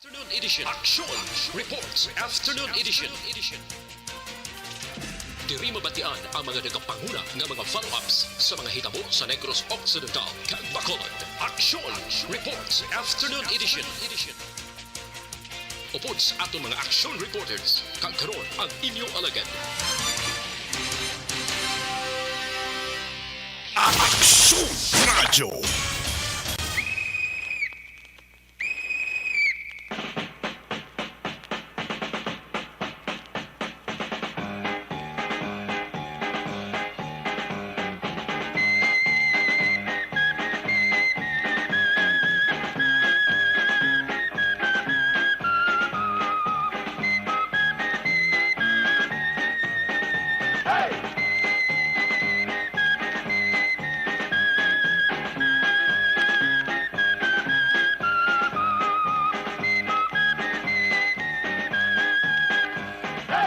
Afternoon edition. Action Reports Afternoon edition. Diri mabatian ang mga nagapanguna nga mga follow-ups sa mga hitabo sa Negros Occidental kag Bacolod. Action Reports Afternoon edition. Upod sa atong mga action reporters kag karon ang inyong alagad. Action Radio.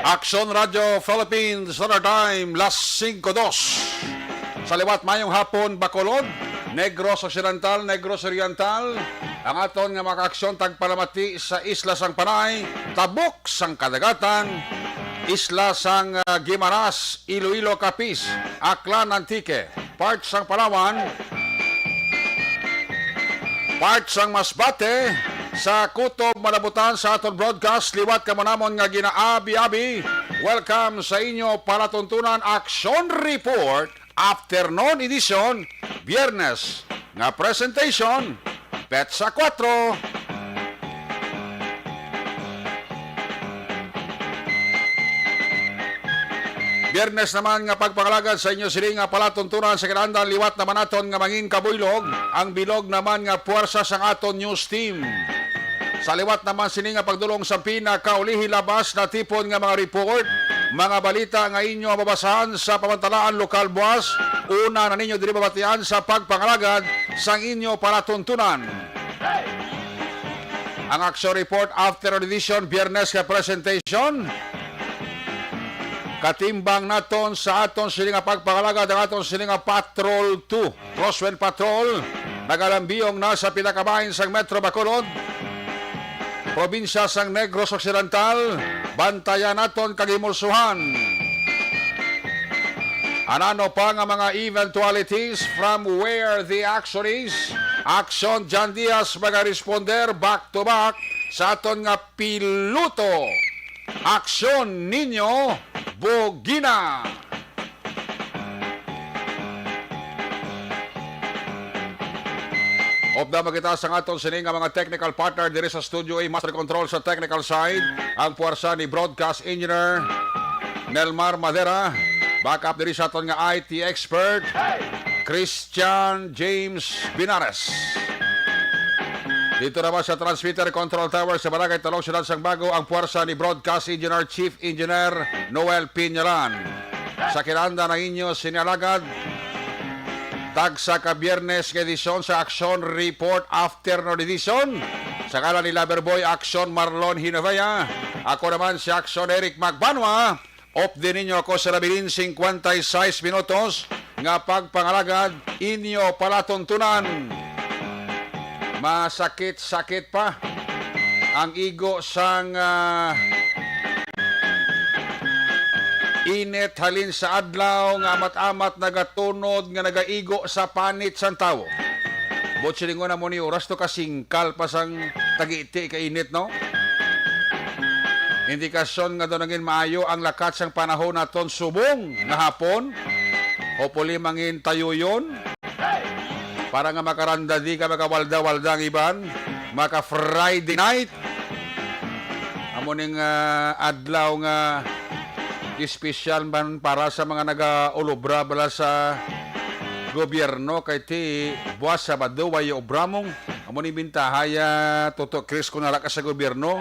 Action Radio Philippines, Standard Time, las 5:02. Sa liwat mayong hapon, Bacolod, Negros Occidental, Negros Oriental, ang aton nga maka-aksyon tagpalamati sa Isla sang Panay, Tabuk sang Kadagatan, Isla sang Guimaras, Iloilo Capiz, Aklan Antique, part sang Palawan, part sang Masbate, sa Kutob Malabutan sa aton broadcast liwat ka manamon nga ginaabi-abi. Welcome sa inyo palatuntunan Action Report Afternoon Edition Biyernes nga presentation Petsa 4. Biyernes naman nga pagpangalagad sa inyo sili nga palatuntunan sa kinahanglan liwat naman aton nga mangin kabuylog, ang bilog naman nga puwersa sang aton news team. Sa liwat naman sini nga pagdulong sa pinakaulihi labas na tipon nga mga report, mga balita nga inyo mabasahan sa pamantalaan lokal buwas. Una na ninyo diri babatian sa pagpangalagad sang inyo palatuntunan. Ang Action Report After Edition Biyernes nga presentation. Katimbang naton sa aton sini nga pagpangalagad ang aton sini nga Patrol 2, Crosswind Patrol, nagalambiyong na sa pinakabahin sang Metro Bacolod, probinsya sang Negros Occidental, bantayan naton kagimulsuhan. Anano pa nga mga eventualities from where the action is. Action Jan Diaz mag-responder back to back sa aton nga piloto. Action Ninyo Bogina. Obda magita sa aton sini nga mga technical partner diri sa studio A, master control sa technical side, ang puwersa ni broadcast engineer Nelmar Madera, backup diri sa aton nga IT expert Christian James Binares. Dito naman sa transmitter control tower sa Barangay Talong Syudad sang Bago, ang puwersa ni broadcast engineer Chief Engineer Noel Piñalan. Sa kinahanglan ng inyo sinalagad tagsa ka Biyernes nga edisyon sa Action Report Afternoon Edition. Sa kalan ni Loverboy Action Marlon Hinovea. Ako naman si Action Eric Magbanwa. Off din ninyo ako sa labilin 56 minutos nga pagpangalagad inyo palatuntunan. Masakit-sakit pa ang igo sang init halin sa adlaw nga amat-amat nagatunod nga nagaigo sa panit sang tawo. Botsilingon na mo ni oras to kasingkal pa sang tagiti ka init, no? Indikasyon nga doon naging maayo ang lakat sang panahon naton subong na hapon. Hopefully mangin tayo yun. Para nga makaranda di ka makawalda-walda ang iban. Maka Friday night. Amuning adlaw nga espesyal man para sa mga nag-ulobra bala sa gobyerno kay ti buwas Sabado way obramong amo ni bintahaya toto Chris kun nala ka sa gobyerno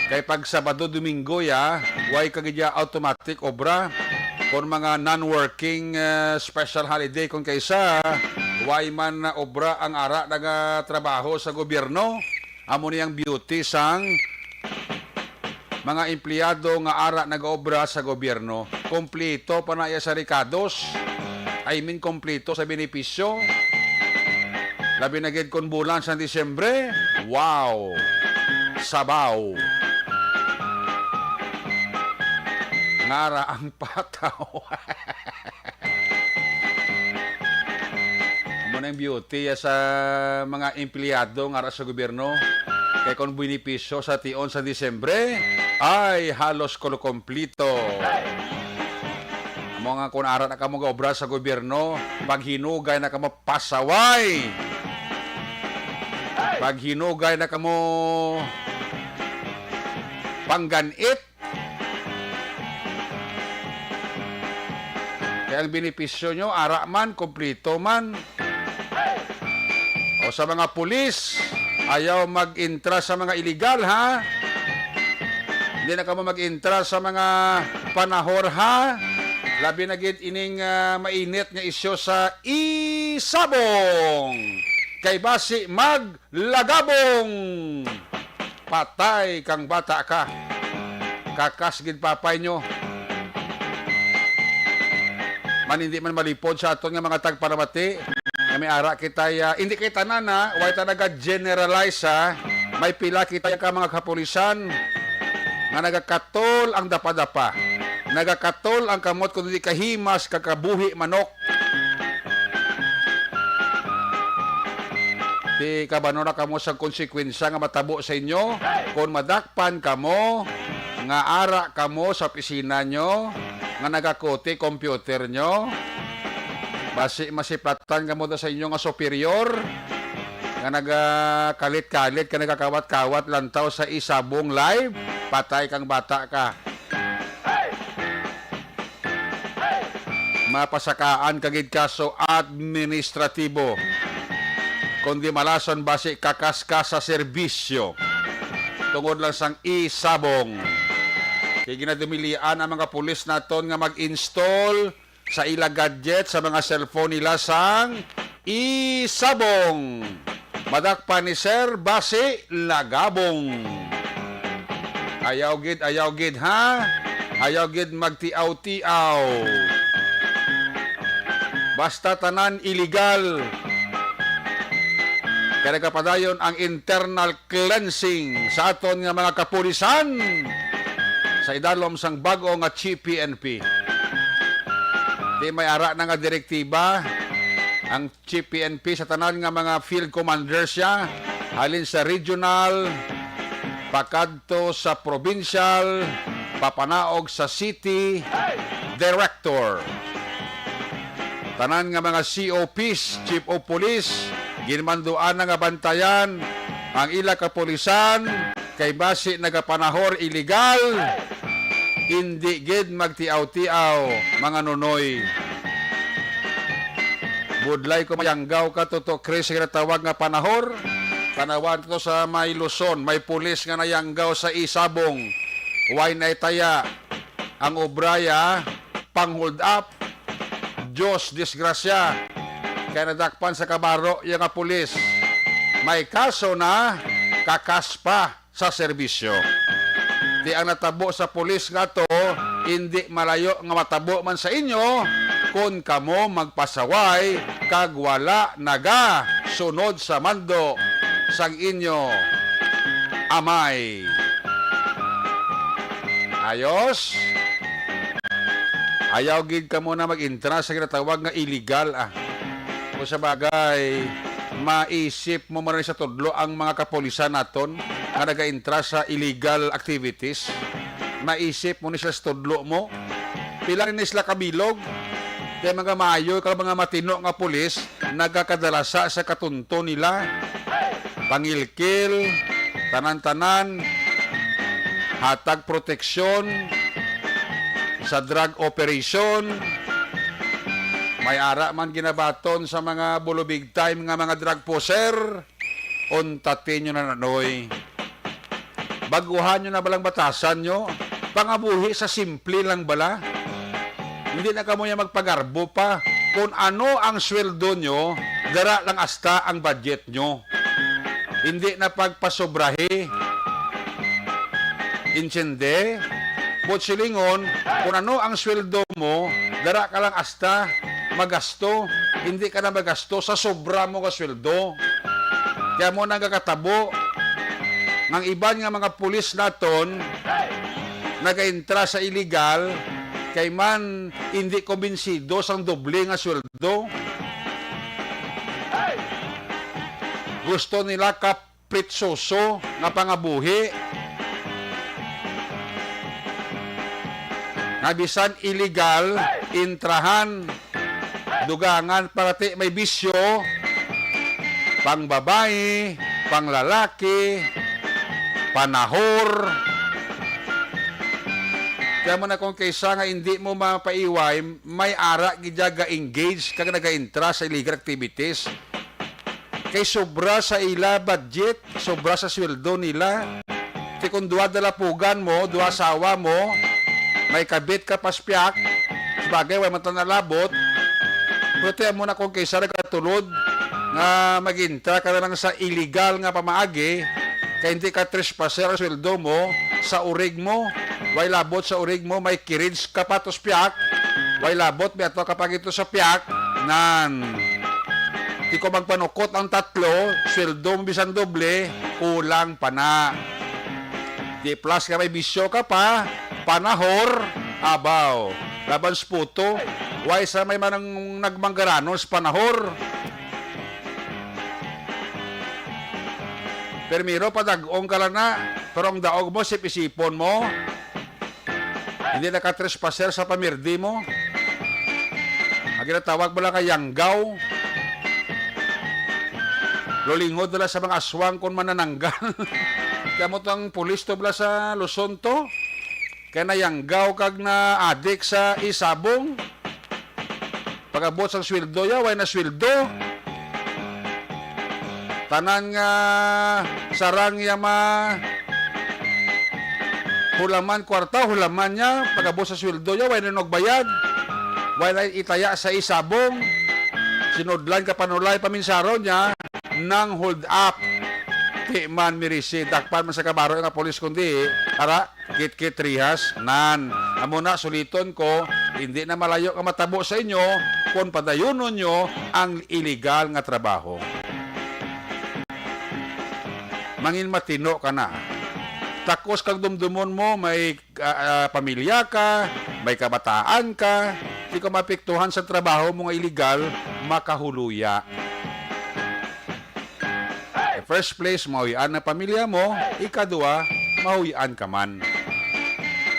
kay pag Sabado Domingo ya way kagidya automatic obra kon mga non-working special holiday kun kaysa way man na obra ang ara nagatrabaho sa gobyerno amo ni ang beauty sang mga empleyado nga ara nag-obra sa gobyerno, kompleto pa na iya sa rekados, I mean kompleto sa benepisyo. Labi na gid kon bulan sa Disyembre. Wow! Sabaw! Ngara ang pataw. Muna yung beauty sa mga empleyado ngara sa gobyerno. Kaya kung binipisyo sa tion sa Disyembre, ay halos kompleto. Mga kung ara na kamo obra sa gobyerno, paghinugay na kamo pasaway. Paghinugay na kamo pangganit. Kaya ang binipisyo nyo, ara man, kompleto man. O sa mga pulis, ayaw mag-intra sa mga illegal, ha? Hindi na kamo mag-intra sa mga panahor, ha? Labi na gid ining mainit nga isyo sa isabong. Kay basi maglagabong. Patay kang bata ka. Kakas gid papay nyo. Man hindi man malipod sa aton nga mga tagparamati. May ara kita hindi kay tanan na, way talaga generalize ha. May pila kita ka mga kapulisan nga nagakatol ang dapa-dapa. Nagakatol ang kamot kung hindi kahimas kakabuhi manok. Di kabano na kamo sa konsekwensya nga matabo sa inyo kung madakpan kamo nga ara kamo sa opisina nyo nga nagakote computer nyo. Basi masiplatan kamo sa inyo nga superior nga nagakalit-kalit ka nagakawat-kawat lantaw sa isabong live. Patay kang bata ka. Mapasakaan kagid kaso administratibo. Kundi malason basi kakaska sa serbisyo. Tungod lang sang isabong. Kaya ginadumilian ang mga pulis naton nga mag-install sa ila gadget sa mga cellphone nila sang isabong. Madakpan ni Sir basi lagabong. Ayaw gid ha. Ayaw gid magtiaw-tiaw. Basta tanan illegal. Kaya kapadayon ang internal cleansing sa aton nga mga kapulisan sa idalom sang bago nga Chief PNP. Di may ara na nga direktiba ang Chief PNP sa tanan nga mga field commanders siya halin sa regional, pakadto sa provincial, papanaog sa city director. Tanan nga mga COPs, Chief of Police, ginmanduan na nga bantayan ang ila kapulisan kay basi nagapanahor illegal. Hindi gid magtiaw-tiaw mga nonoy. Budlay ko mayanggaw ka to Chris nga tawag nga panahor. Tanawan to sa may Luzon, may pulis nga nayanggaw sa isabong. Way na itaya ang obraya pang-hold up. Diyos disgrasya. Kaya nadakpan sa kabaro yung nga pulis. May kaso na kakaspa sa serbisyo. Di ang natabo sa pulis nga to, hindi malayo nga matabo man sa inyo kung kamo magpasaway kag wala naga sunod sa mando sang inyo amay. Ayos? Ayaw gid ka muna mag-intra sa ginatawag nga illegal O sa bagay, maisip mo man sa tudlo ang mga kapulisan naton nga naga-intra sa illegal activities. Maisip mo ni sila sa tudlo mo. Pila rin sila kabilog. Kaya mga maayo, kaya mga matino nga pulis, nagkakadalasa sa katunto nila. Pangilkil, tanan-tanan, hatag proteksyon, sa drug operation. May ara man ginabaton sa mga bulo big time nga mga drug poser. Untatin nyo na nanoy. Baguhan nyo na balang batasan nyo. Pangabuhi sa simple lang bala. Hindi na kamo yung magpagarbo pa. Kung ano ang sweldo nyo, dara lang asta ang budget nyo. Hindi na pagpasobrahe. Insende. Silingon, kung ano ang sweldo mo, dara ka lang asta magasto. Hindi ka na magasto sa sobra mo ka sweldo. Kaya mo nagkakatabo ng iban nga mga pulis naton nagaintra sa illegal kay man hindi kumbinsido sang doble nga sweldo. Gusto nila kapritsoso nga pangabuhi. Nga bisan illegal, intrahan, dugangan, parati may bisyo, pang babae, pang lalaki, panahor. Kaya mo na kung kaysa nga hindi mo mapaiway, may ara gidya ga-engage kag naga-intra sa illegal activities. Kay sobra sa ila budget, sobra sa sweldo nila. Kaya kung duwa dalapugan mo, duwa asawa mo, may kabit ka paspiak, sabagay, way mata nalabot, pero mo na kung kaysa nagkatulod nga mag-intra ka na lang sa illegal nga pamaagi, kaya hindi ka trespasser ang sweldo mo sa urig mo, way labot sa urig mo, may kiridge ka pa to piak, way labot, may ato kapag ito sa piak, nan, di ko magpanukot ang tatlo, sweldo mo bisan doble, kulang pa na. Di plus ka may bisyo ka pa, panahor, abaw, laban sputo, way sa may manang nagmanggaranos panahor. Permiro, padagong ka lang na, pero ang daog mo, sip-isipon mo, hindi nakatrespasser sa pamirdi mo. Ang ginatawag mo lang kay yanggaw, lulingod nila sa mga aswang kung manananggal. Kaya mo itong pulis to bala sa Luzon to, kaya nayanggaw kag na adik sa isabong. Pagabot sa sweldo ya, way na sweldo. Tanan nga sarang yama hulaman kwarta, hulaman niya. Pagabot sa sweldo ya, way na nagbayad. Way na itaya sa isabong. Sinudlan ka panulay paminsaro niya nang hold up. Di man mirisi, dakpan man sa kabaro nga polis kundi, ara, kit-kit rihas, nan. Amo na, suliton ko, hindi na malayo ka matabo sa inyo kung padayunon nyo ang illegal nga trabaho. Mangin matino ka na. Takos kag dumdumon mo, may pamilya ka, may kabataan ka, di ka mapiktuhan sa trabaho mo nga illegal, makahuluya. First place, mahuyan na pamilya mo. Ikadua, mahuyan ka man.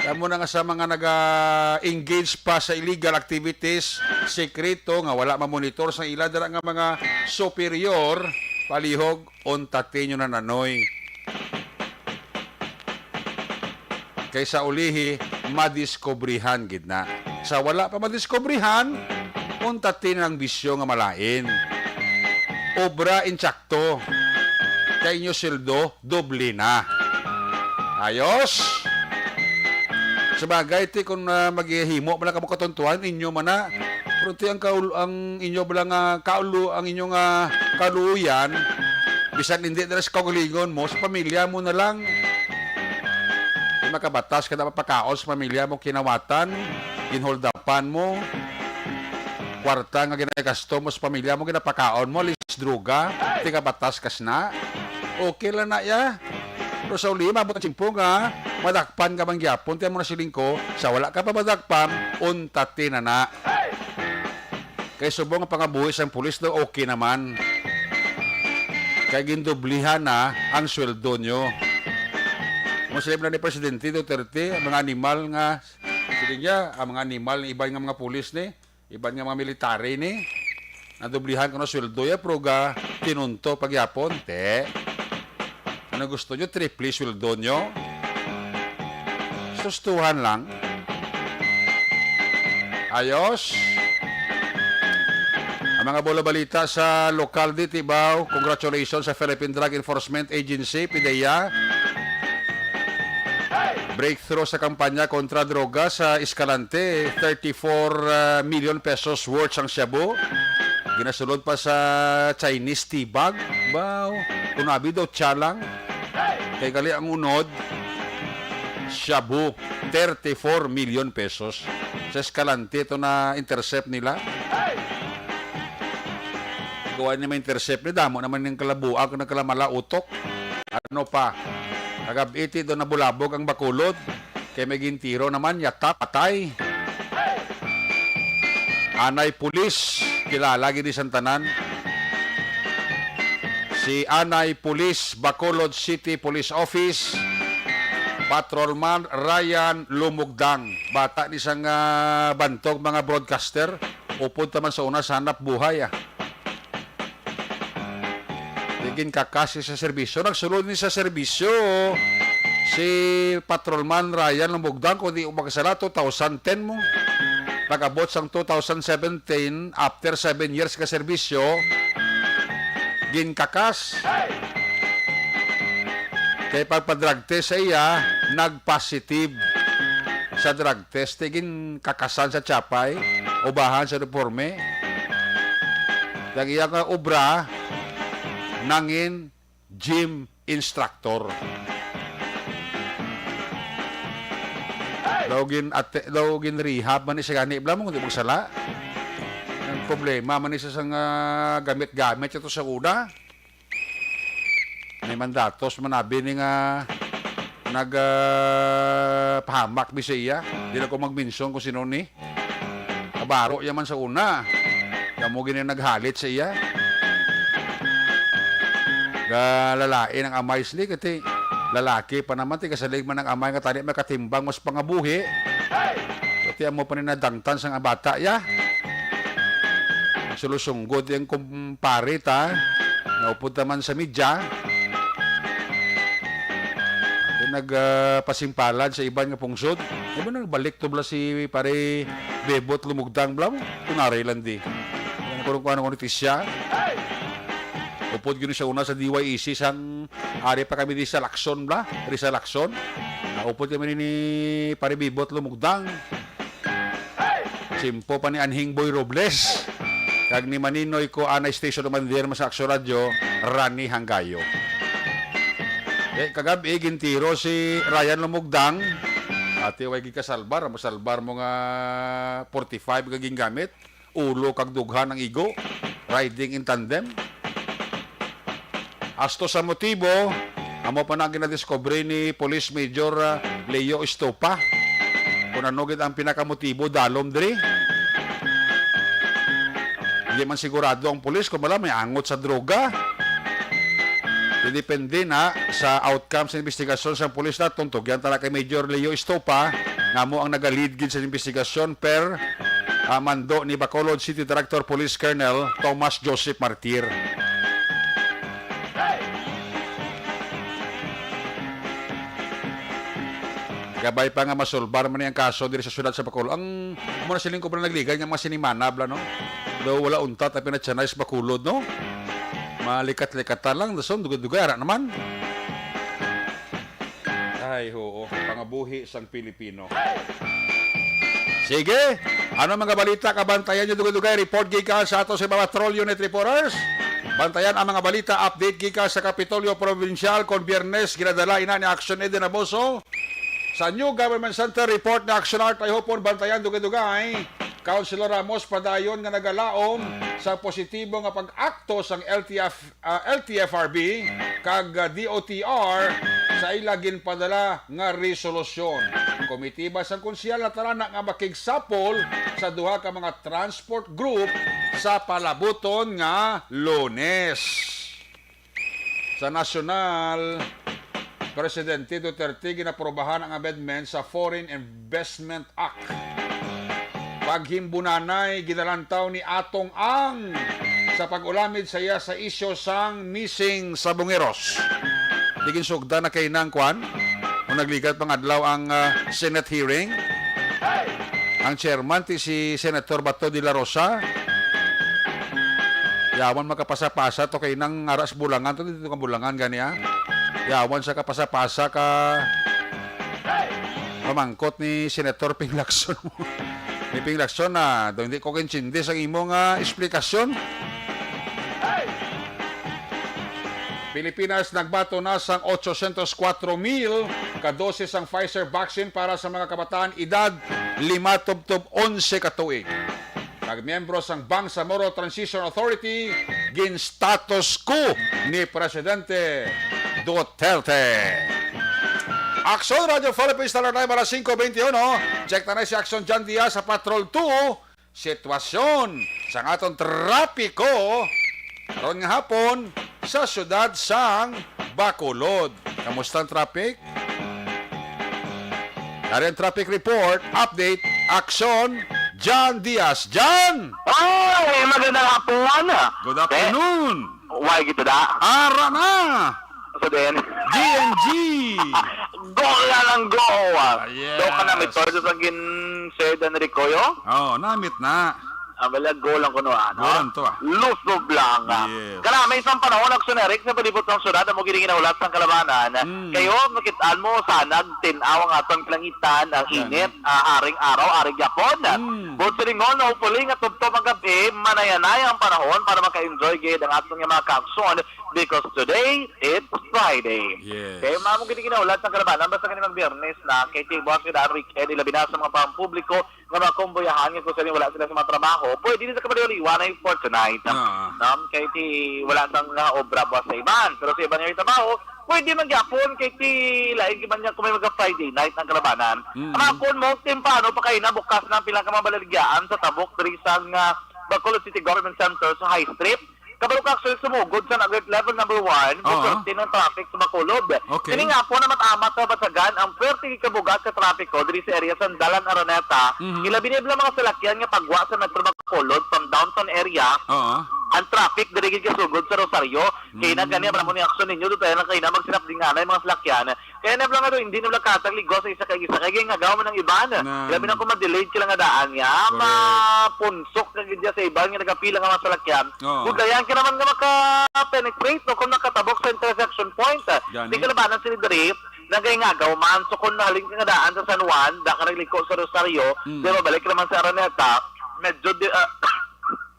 Kaya mo na nga sa mga nag-engage pa sa illegal activities, sekreto nga wala mamonitor sa ila dara nga mga superior, palihog, ontatin nyo na nanoy. Kaysa ulihi, madiskobrihan gid na. Sa wala pa madiskobrihan, ontatin ang bisyo nga malain. Obra intsakto. Kay inyo sildo, doble na. Ayos? Sabagay, ti kung maghihimo, wala ka mo katuntuan, inyo man na. Pero ti ang inyo balang ang inyong kaluyan, bisan hindi na sa kaugalingon mo, sa pamilya mo na lang. Di makabatas ka na mapakaon sa pamilya mo, kinawatan, ginholdapan mo, kwarta nga ginagasto mo sa pamilya mo, ginapakaon mo, lis droga, ti kabatas kas na. Okay lang na ya. Pero sa uli, mabot ang simpo nga, madakpan ka bang gyapon, tiyan mo na siling ko, sa wala ka pa madakpan, untati na na. Kaya subong ang pangabuhi sa pulis daw, okay naman. Kaya gindoblihan na ang sweldo nyo. Masalim na ni Presidente Duterte, ang mga animal nga, siling niya, ang mga animal, iba nga mga pulis ni, iba nga mga military ni, nadoblihan ko na sweldo ya, pero ga tinunto pagyapon, te. Ano gusto nyo? Triple sweldo nyo? Sustuhan lang. Ayos. Ang mga bola balita sa lokal di Tibao, congratulations sa Philippine Drug Enforcement Agency, PDEA. Breakthrough sa kampanya kontra droga sa Escalante, 34 million pesos worth ang shabu. Ginasulod pa sa Chinese tea bag. Wow, kunabi daw tiyalang. Kaya gali ang unod, shabu, 34 million pesos. Sa Escalante ito na intercept nila. gawa niya ma-intercept ni damo naman yung kalabuang kung nagkalamala utok. Ano pa? Kagabiti doon nabulabog ang Bacolod. Kaya may gintiro naman, yata, patay. Anay Pulis, kilala gini Santanan. Si Anay Pulis, Bacolod City Police Office, Patrolman Ryan Lumugdang. Bata ni isang bantog mga broadcaster. Upod naman sa una sa hanap buhay. Digin kakasi sa serbisyo. Nagsulod ni sa serbisyo si Patrolman Ryan Lumugdang. Kung di umakasala, 2010 mo. Pag-abot sang 2017, after 7 years ka serbisyo, ginkakas. Kaya pagpa-drug test sa iya, nag-positive sa drug test. Tigin kakasan sa Chapay, ubahan sa reforme. Dahil iya ka obra, nangin gym instructor. Daw gin rehab man siya gani ibla mo kung di magsala. Ang problema man siya sang gamit-gamit ito sa una. May mandatos manabi ni nga pahamak bi siya. Di na ko magminsyon kung sino ni. Kabaro yaman sa una. Kamo gini naghalit sa iya. Lalain ang amay sli kati lalaki pa naman, kasalig man ang amay nga tani makatimbang mas pangabuhi. Kati mo pa ni nadangtan sa nga bata, ya. Sulusunggod yung kumpare ta, naupod naman sa media. At nagpasimpalan sa iban nga pungsod. Diba nagbalik to bla si pare Bebot Lumugdang bla mo? Tunari lang di. Kung ano notisya. Upod gino siya una sa DYEC sang ari pa kami di sa Lacson bla, di sa Lacson. Upod kami ni pare Bibot Lumugdang. Simpo pa ni Anhing Boy Robles. Kag ni Maninoy ko anay station naman diyan sa Aksyon Radio, Rani Hanggayo. Kagabi gintiro si Ryan Lumugdang. Ati way gikasalbar, masalbar mo nga 45 kaging gamit, ulo kag dughan ang igo, riding in tandem. Asto sa motibo, amo pa na ginadiscovery ni Police Major Leo Estopa. Kung ano gid ang pinakamotibo, dalom diri. Hindi man sigurado ang pulis kung wala may angot sa droga. Depende na sa outcome sa investigasyon sa pulis na tuntugyan tala kay Major Leo Estopa nga mo ang nagalid gid sa investigasyon per mando ni Bacolod City Director Police Colonel Thomas Joseph Martir. Gabay pa nga masolbar man ang kaso diri sa syudad sa Bacolod. Ang muna siling ko pa nagligay nga mga sinimana bla no. Daw wala unta ta pinatsanay sa Bacolod no. Malikat-likatan lang dason dugay-dugay ara naman. Ay oo, pangabuhi sang Pilipino. Sige, ano mga balita kabantayan nyo dugay-dugay report gikan sa ato sa mga Patrol Unit Reporters. Bantayan ang mga balita update gikan sa Kapitolyo Provincial kon Biyernes ginadala ina ni Action Eden Aboso. Sa New Government Center report na Action Art ay hopon bantayan dugay-dugay. Councilor Ramos padayon nga nagalaom sa positibo nga pag-akto sang LTFRB kag DOTR sa ilagin padala nga resolusyon. Komitiba sang konsyal na tarana nga makigsapol sa duha ka mga transport group sa palabuton nga Lunes. Sa nasyonal, Presidente Duterte ginaprobahan ang amendment sa Foreign Investment Act. Paghimbunanay ginalantaw ni Atong Ang sa pag-ulamid sa iya sa isyo sang missing sa Bungeros. Digin sugda na kay nang kwan kung nagligat pang adlaw ang Senate hearing. Ang chairman ti si Senator Bato de la Rosa. Yawan makapasa-pasa to kay nang aras bulangan to dito ka bulangan gani ha. Yawan sa kapasa-pasa ka pamangkot ni Senator Ping Lacson. Ni Ping Lacson na do hindi ko kinchindi sa imong eksplikasyon. Pilipinas nagbato na sang 804,000 kadosis ang Pfizer vaccine para sa mga kabataan edad 5-11 katuig. Nagmiyembro sang Bangsamoro Transition Authority gin status quo ni Presidente Duterte. Aksyon Radio Philippines Talar Time alas 5:21. Check na si Aksyon John Diaz sa Patrol 2. Sitwasyon sa atong trapiko karon nga hapon sa syudad sang Bacolod. Kamusta ang traffic? Karen traffic report, update, Aksyon John Diaz. John! Ay, magandang hapon. Good afternoon! Why gitu da? Ara na! So then, GNG! go lang go. yes. Do ka na mit tordo sa gin Sir Dan Ricoyo. Oh, namit na. Abala go lang kuno ano. Go lang to, Lusob lang. Yes. Kana may isang panahon nagsunerik sa palibot ng syudad mo gini ginaulat sang kalabanan. Kayo makitaan mo sanag tinaw ang atong kalangitan ang init, aring araw, aring gapon. But silingon na hopefully nga tubto magabi manayanay ang panahon para maka-enjoy gid ang atong mga kaaksyon because today it's Friday. Yes. Kaya mo gini ginaulat sang kalabanan basta kani mag-Biyernes na kay tibos kita weekend ilabi na sa mga pampubliko nga makumbuyahan ko sa wala sila sa mga trabaho. Pwede din sa kabaliwan ay for tonight. Kay ti wala sang obra buwas sa iban. Pero sa iban yung trabaho, pwede magyapon kay ti lain giban niya kung may Friday night ng kalabanan. Ang akon mo tempano pa kayo na bukas na pilang kamabalaligyan sa tabok diri sa Bacolod City Government Center sa High Street. Kabalo ka actually sumugod sa alert level number 1 kung ng traffic sa Bacolod. Okay. Kini nga po na matamat na basagan ang perti kabugat sa trapiko diri sa area sa Dalan Araneta. Ilabi nila mga salakyan nga pagwa sa Metro Bacolod from downtown area. Ang traffic diri gid kasugod sa Rosario. Kaya na gani para mo ni aksyon ninyo dito na kay na magsinap dinganay mga salakyan. Kaya na lang nga hindi nila katag ligo sa isa kay nga gaw man ang iban. Ilabi na ko ma-delay sila nga daan niya. Mapunsok na gid sa iban nga nagapila nga mga salakyan. Budayan ka naman nga maka-penetrate no kung nakatabok sa intersection point. Di ka labanan sila diri nagay nga gaw man so kung nahaling nga daan sa San Juan da ka nagliko sa Rosario di mabalik naman sa Araneta medyo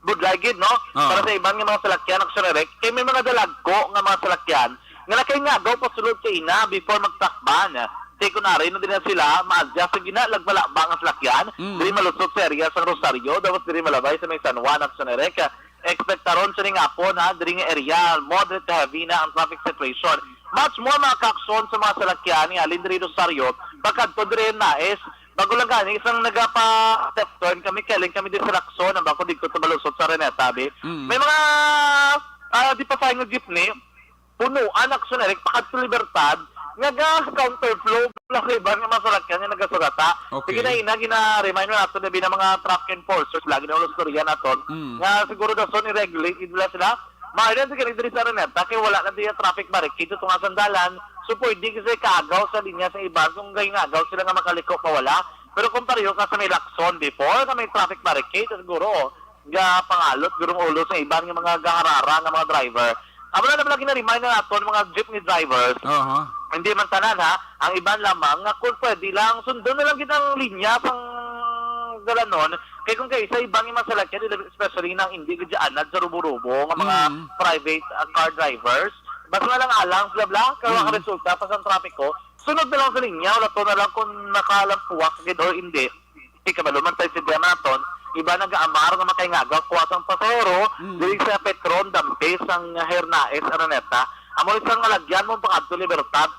budlagid no para sa ibang mga salakyan nagsunerek kay may mga dalagko nga mga salakyan nga nakay nga gaw pasulod sa ina before magtakban kay kunari na din na sila ma-adjust sa ginalagbalakbang ang salakyan diri malusot sa area sa Rosario dapat diri malabay sa may San Juan nagsunerek expectaron sa nga po na diri nga area moderate to heavy na ang traffic situation much more mga kakson sa mga salakyan ni Alin diri Rosario pagkadto diri na is bago lang gani isang nagapa-step turn kami kailan kami din sa Lacson ang bako dito sa Malusot sa Araneta may mga di pa sa ng jeepney puno anak sunerik pakadto Libertad nga counterflow lang iba nga masalakyan nga nagasugata sige na gina-remind nato na ng mga traffic enforcers lagi na ulos storya naton nga siguro daw son i-regulate nila sila maaari na siguro diri sa Araneta kaya wala na diya traffic barricade ito nga sandalan so pwede kasi kaagaw sa linya sa iba kung gay nga agaw sila nga makaliko pawala pero kung pareho ka sa may Lacson before na may traffic barricade siguro nga pangalot gurong ulo sa ibang mga gaharara nga mga driver wala na lagi na remind na naton mga jeepney drivers hindi man tanan ha ang iban lamang nga kung pwede lang sundon na lang kitang linya pang dalanon kay kung kay sa ibang masalakyan especially nang hindi gidyaanad sa rubo-rubo nga mga private car drivers basta na lang alang bla bla kawa ka resulta pa sa trapiko sunod na lang sa linya wala to na lang kung nakalampuwak gid or hindi ikabalo man tayo sa diamaton iba nag-aamar nga makaingagaw kuwasang pasero diri sa Petron Dampes ang Hernaes Araneta amo isang alagyan mo pang Libertad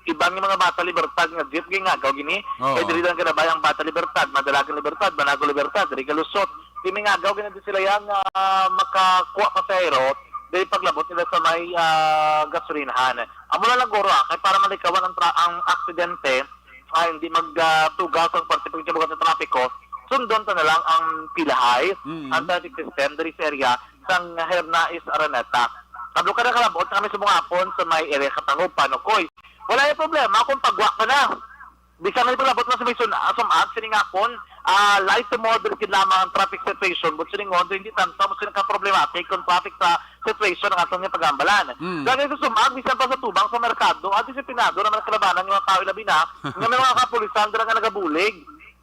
ibang mga bata Libertad nga jeep gingagaw gini kay diri lang kanabay ang bata Libertad Madalagang Libertad Banago Libertad diri kalusot timingagaw gina sila yang makakuha pasero dili paglabot nila sa may gasolinahan amo na lang guro kay para malikawan ang aksidente hindi magtugas ang partipong kabugat sa trapiko sundon ta na lang ang pilahay ang traffic system diri sa area sang Hernaes Araneta kadto ka na kalabot kami sa mga hapon sa may area Katango Panokoy wala yung problema kung pagwa ka na bisa na ipalabot na sa may sumag sining hapon light to moderate lamang ang traffic situation but sining ondo hindi tanto mo sining ka-problematic kung traffic sa situation ng atong pagambalan dahil sa sumag bisan pa sa tubang sa merkado at disiplinado naman kalabanan ng mga tao labi na nga may mga kapulisan dira nga nagabulig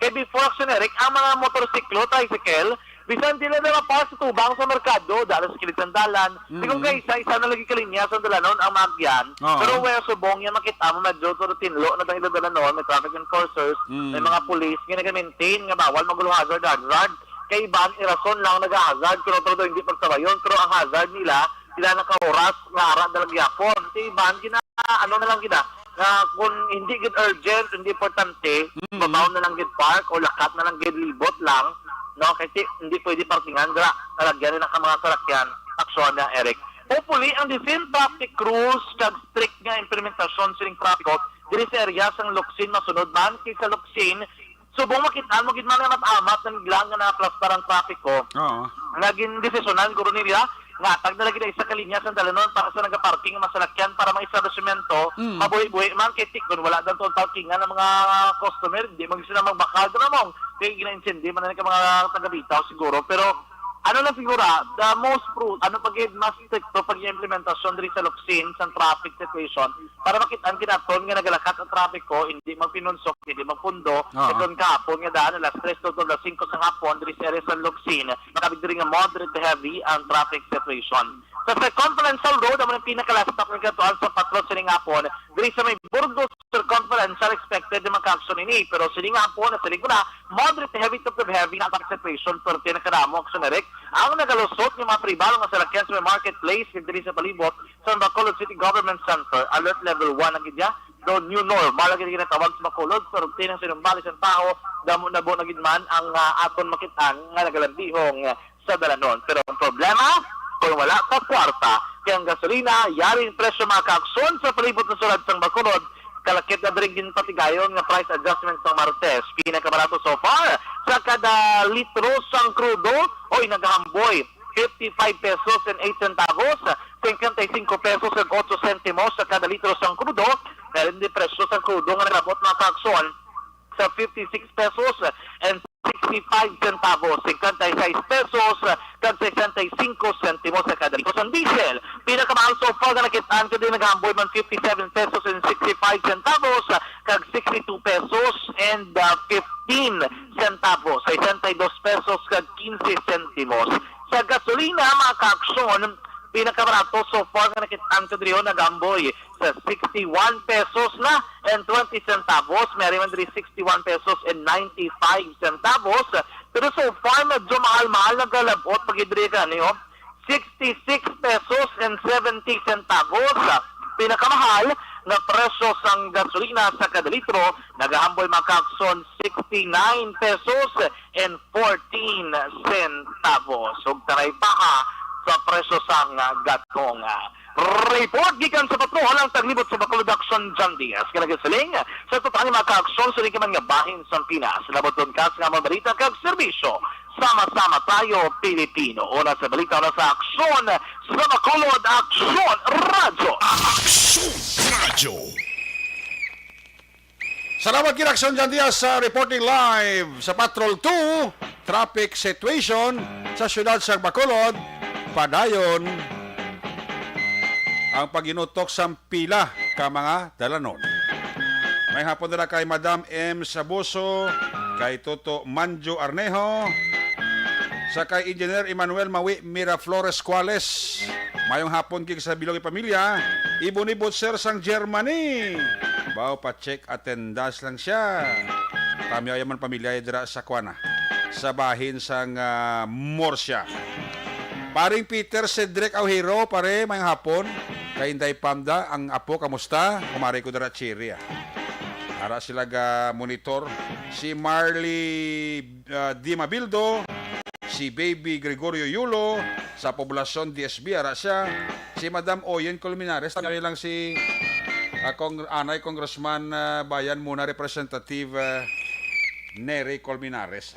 kay before generic ang mga motorsiklo tricycle bisan sila na pa sa tubang sa merkado dahil sa kilid sandalan di kung kay isa na lagi kalinya sa dalanon ang magyan pero where subong yan makita mo medyo to tinlo na tayong dalanon may traffic enforcers may mga police nga nag-maintain nga bawal magulo hazard kay iban irason lang nag-hazard pero todo hindi pagsabayon pero ang hazard nila sila naka-oras nga ara dalag yapon kay iban gina ano na lang gina nga kung hindi gid urgent hindi importante babaw na lang gid park o lakat na lang gid libot lang no kasi hindi pwede parkingan dra nalagyan na ka mga sarakyan aksyon na Eric. Hopefully ang different traffic rules kag strict nga implementasyon sining traffic diri sa area sang Locsin masunod man kay sa Locsin subong makitaan mo gid man nga matamat na biglang nga na-plastar ang traffic ko. Oo. Naging desisyonan guro nila nga tag na lagi na isa ka linya sa dalanon para sa nagaparking nga masalakyan para mga establishmento mabuhi-buhi man kay tik kun wala daw tong parkingan ng mga customer di mag sila magbakal na mong kay gina-incende man na ka mga taga-bitaw siguro pero ano na siguro, the most ano pagid mas stricto pag implementasyon diri sa Locsin sa traffic situation para makitaan kinaton nga nagalakat ang traffic ko hindi magpinunsok hindi magpundo katon kahapon nga daan alas 3 to alas 5 sa hapon diri sa area sa Locsin makabig diri nga moderate to heavy ang traffic situation. Sa Circumferential Road ang pinaka-last stop ng katuan sa patrol sining hapon diri sa may Burgos Circumferential expected na magka-action ini pero sining hapon na siling na moderate to heavy na traffic situation pero pinakadamo action direct ang nagalusot ng mga pribado nga salakyan sa marketplace diri sa palibot sa Bacolod City Government Center alert level 1 ang gidya do new normal lagi na tawag sa Bacolod pero tinang sinumbali sa tao damo na bo nagid man ang aton makitaan nga nagalambihong sa dalanon pero ang problema kung wala ka kwarta kaya ang gasolina yaring presyo makakson sa palibot na sulad sa Bacolod kalakit na drinkin patigayon nga price adjustment ng Martes. Pinakabarato so far sa kada litro sang crudo oy nagahamboy 55 pesos and 8 centavos, 55 pesos and 8 centimos sa kada litro sang crudo. Meron din presyo sang crudo nga nagabot mga kakson sa 56 pesos and 65 centavos, 56 pesos kag 65 centimos sa kada litro sang diesel. Pinakamahal so far nga nakitaan ko din naghamboy man 57 pesos and 65 centavos kag 62 pesos and 15 centavos, 62 pesos kag 15 centimos. Sa gasolina mga kaaksyon, pinakabarato so far nga nakitaan ko din nagamboy sa 61 pesos na and 20 centavos. Meron man diri 61 pesos and 95 centavos. Pero so far medyo mahal-mahal nagalabot pag idri ka niyo 66 pesos and 70 centavos. Pinakamahal na presyo sang gasolina sa kada litro nagahamboy mga kakson 69 pesos and 14 centavos. Ug taray pa sa presyo sang gatong. Report gikan sa patrol ang taglibot sa Bacolod Action John Diaz. Kinagasaling sa total mga ka-aksyon sa man nga bahin sa Pinas. Laboton ka sa mga balita kag serbisyo. Sama-sama tayo, Pilipino. Una sa balita, una sa aksyon sa Bacolod Action Radio. Aksyon Radio. Salamat kinaksyon John Diaz sa reporting live sa Patrol 2 traffic situation sa siyudad sa Bacolod. Padayon ang paginutok sa pila ka mga dalanon. May hapon na kay Madam M. Sabuso, kay Toto Manjo Arnejo, sa kay Engineer Emmanuel Mawi Miraflores Cuales. Mayong hapon kay sa Bilog Pamilya, ibunibot sir sang Germany. Bao pa check attendance lang siya. Kami ay man pamilya dira sa Kuana, sa bahin sang Morsya. Paring Peter Cedric Auhiro, pare, mayong hapon. Kay Inday Pamda, ang apo, kamusta? Kumari ko dara Chiria. Ara sila ga monitor. Si Marley Di Mabildo, si Baby Gregorio Yulo, sa poblasyon DSB, ara siya. Si Madam Oyen Colmenares, kami lang si Anay Congressman Bayan Muna Representative Nery Colmenares.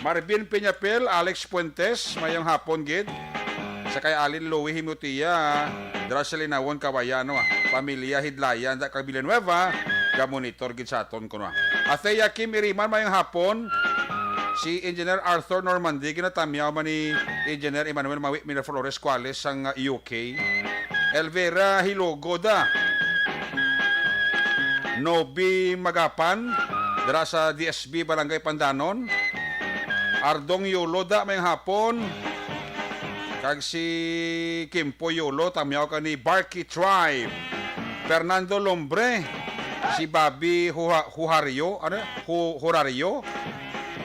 Marvin Peñapel, Alex Puentes, mayong hapon gid. Sa kay Alin Louie Himutia, dra sa Linawon Kabayano, pamilya Hidlayan da kag Villanueva, ga monitor gid sa aton kuno. Athea Kim Iriman mayong hapon. Si Engineer Arthur Normandy ginatamyaw man ni Engineer Emmanuel Mawi Miraflores Cuales sang UK. Elvira Hilogoda, Nobi Magapan, dra sa DSB Barangay Pandanon. Ardong Yulo da mayong hapon. Kag si Kimpo Yulo, tamyaw ka ni Barky Tribe. Fernando Lombre, si Bobby Hurario,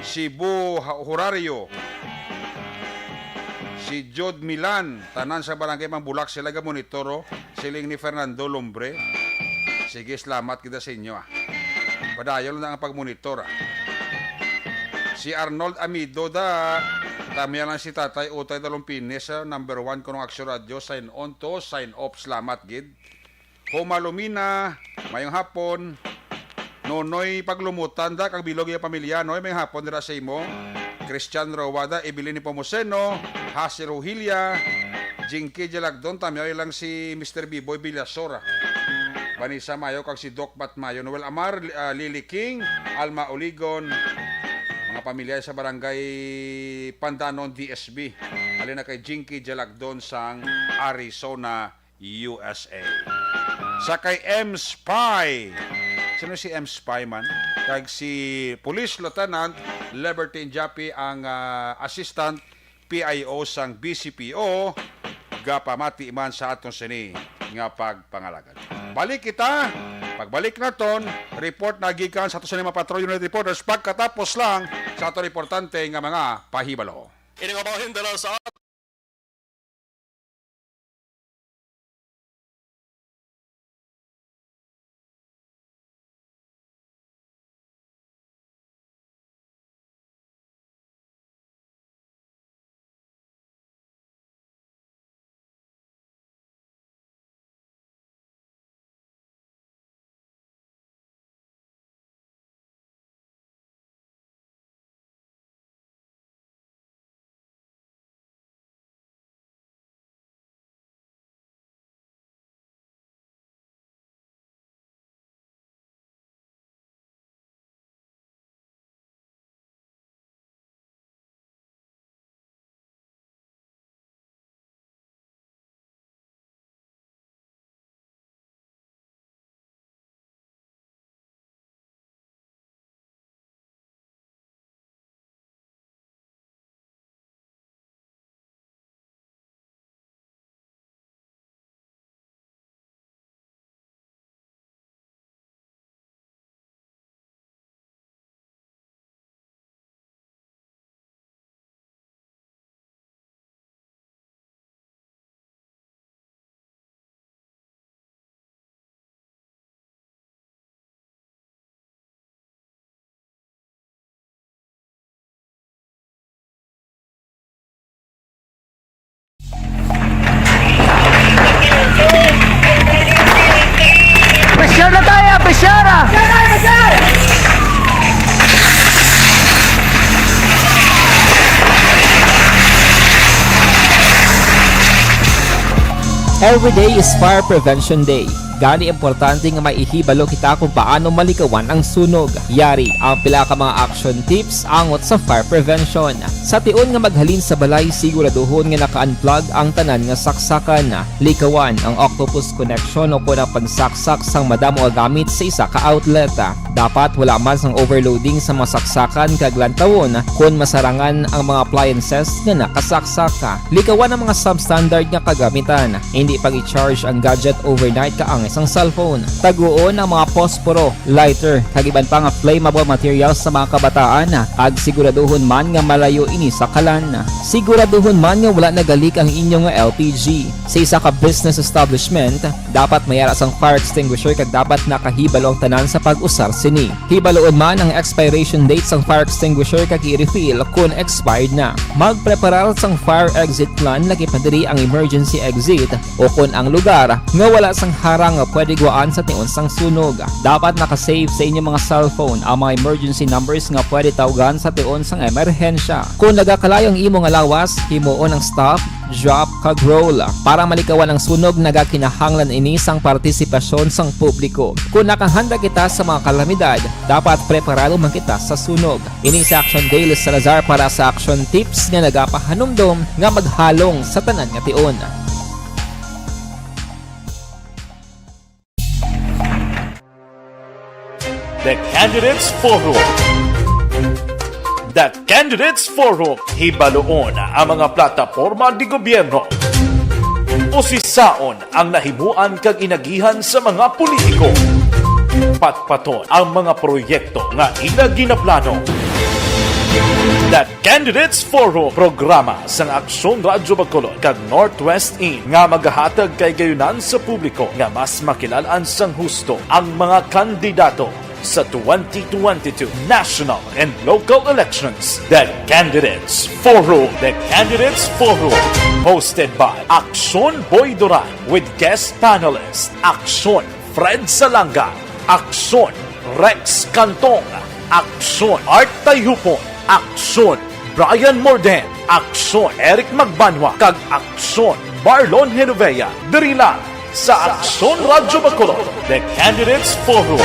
Cebu Horario, si Jod Milan, tanan sa barangay Mambulak, sila ga monitoro, siling ni Fernando Lombre. Sige, salamat kita sa inyo. Padayon lang ang pagmonitor. Si Arnold Amido da, tamiya lang si Tatay Utay Dalumpines, number 1 kunong Aksyon Radio, sign on to, sign off, salamat gid. Humalumina, mayong hapon, Nonoy paglumutan da, kag bilog yung pamilya, noy may hapon nila sa imo. Christian Rawada, Ibili ni Pomoseno, Hasi Rohilia, Jinky Jalagdon, tamiya lang si Mr. B-Boy Villasora. Vanessa Mayo, kag si Doc Bat Mayo, Noel Amar, Lily King, Alma Oligon, mga pamilya sa barangay Pandanon, DSB. Alin na kay Jinky Jalagdon sang Arizona, USA. Sa kay M. Spy. Sino si M. Spy man? Kag si Police Lieutenant Liberty Japi ang assistant PIO sang BCPO gapamati man sa atong sini nga pagpangalagan. Balik kita, pagbalik naton, report na gikan sa atong sini mga Patrol Unit Reporters pagkatapos lang sa atong importante nga mga pahibalo. Ini nga bahin dala sa Pressure na tayo! Pressure! Every day is Fire Prevention Day. Gani importante nga maihibalo kita kung paano malikawan ang sunog. Yari ang pila ka mga action tips angot sa fire prevention. Sa tion nga maghalin sa balay, siguraduhon nga naka-unplug ang tanan nga saksakan. Likawan ang octopus connection o kung ang pagsaksak sang madamo gamit sa isa ka outlet. Dapat wala man sang overloading sa mga saksakan kag lantawon kung masarangan ang mga appliances nga nakasaksaka. Likawan ang mga substandard nga kagamitan. Hindi pag i-charge ang gadget overnight kaang isang cellphone. Taguon ang mga posporo, lighter, kag iban pa nga flammable materials sa mga kabataan. Ag siguraduhon man nga malayo ini sa kalan. Siguraduhon man nga wala nagalik ang inyong nga LPG. Sa isa ka business establishment, dapat mayara sang fire extinguisher kag dapat nakahibalo ang tanan sa pag-usar sini. Hibaloon man ang expiration date sang fire extinguisher kag i-refill kung expired na. Magpreparar sang fire exit plan lagi pa diri ang emergency exit o kung ang lugar nga wala sang harang nga pwede guwaan sa tion sang sunog. Dapat nakasave sa inyong mga cellphone ang mga emergency numbers nga pwede tawagan sa tion sang emerhensya. Kung nagakalayo ang imong lawas, himuon ang stop, drop, kag roll. Para malikawan ang sunog, nagakinahanglan ini sang partisipasyon sang publiko. Kung nakahanda kita sa mga kalamidad, dapat preparado man kita sa sunog. Ini sa Action Day Salazar para sa action tips nga nagapahanumdom nga maghalong sa tanan nga tion. The Candidates Forum. The Candidates Forum, hibaloon ang mga plataporma di gobyerno. Usisaon ang nahimuan kag inagihan sa mga politiko. Patpaton ang mga proyekto nga ila ginaplano. The Candidates Forum, programa sang Aksyon Radyo Bacolod kag Northwest In nga magahatag kay gayunan sa publiko nga mas makilalan sang husto ang mga kandidato sa 2022 national and local elections. The Candidates Forum. The Candidates Forum. Hosted by Aksyon Boy Duran with guest panelists Aksyon Fred Salanga, Aksyon Rex Cantong, Aksyon Art Tayhupon, Aksyon Brian Morden, Aksyon Eric Magbanwa, kag Aksyon Marlon Genovea. Diri lang sa Aksyon Radyo Bacolod. The Candidates Forum.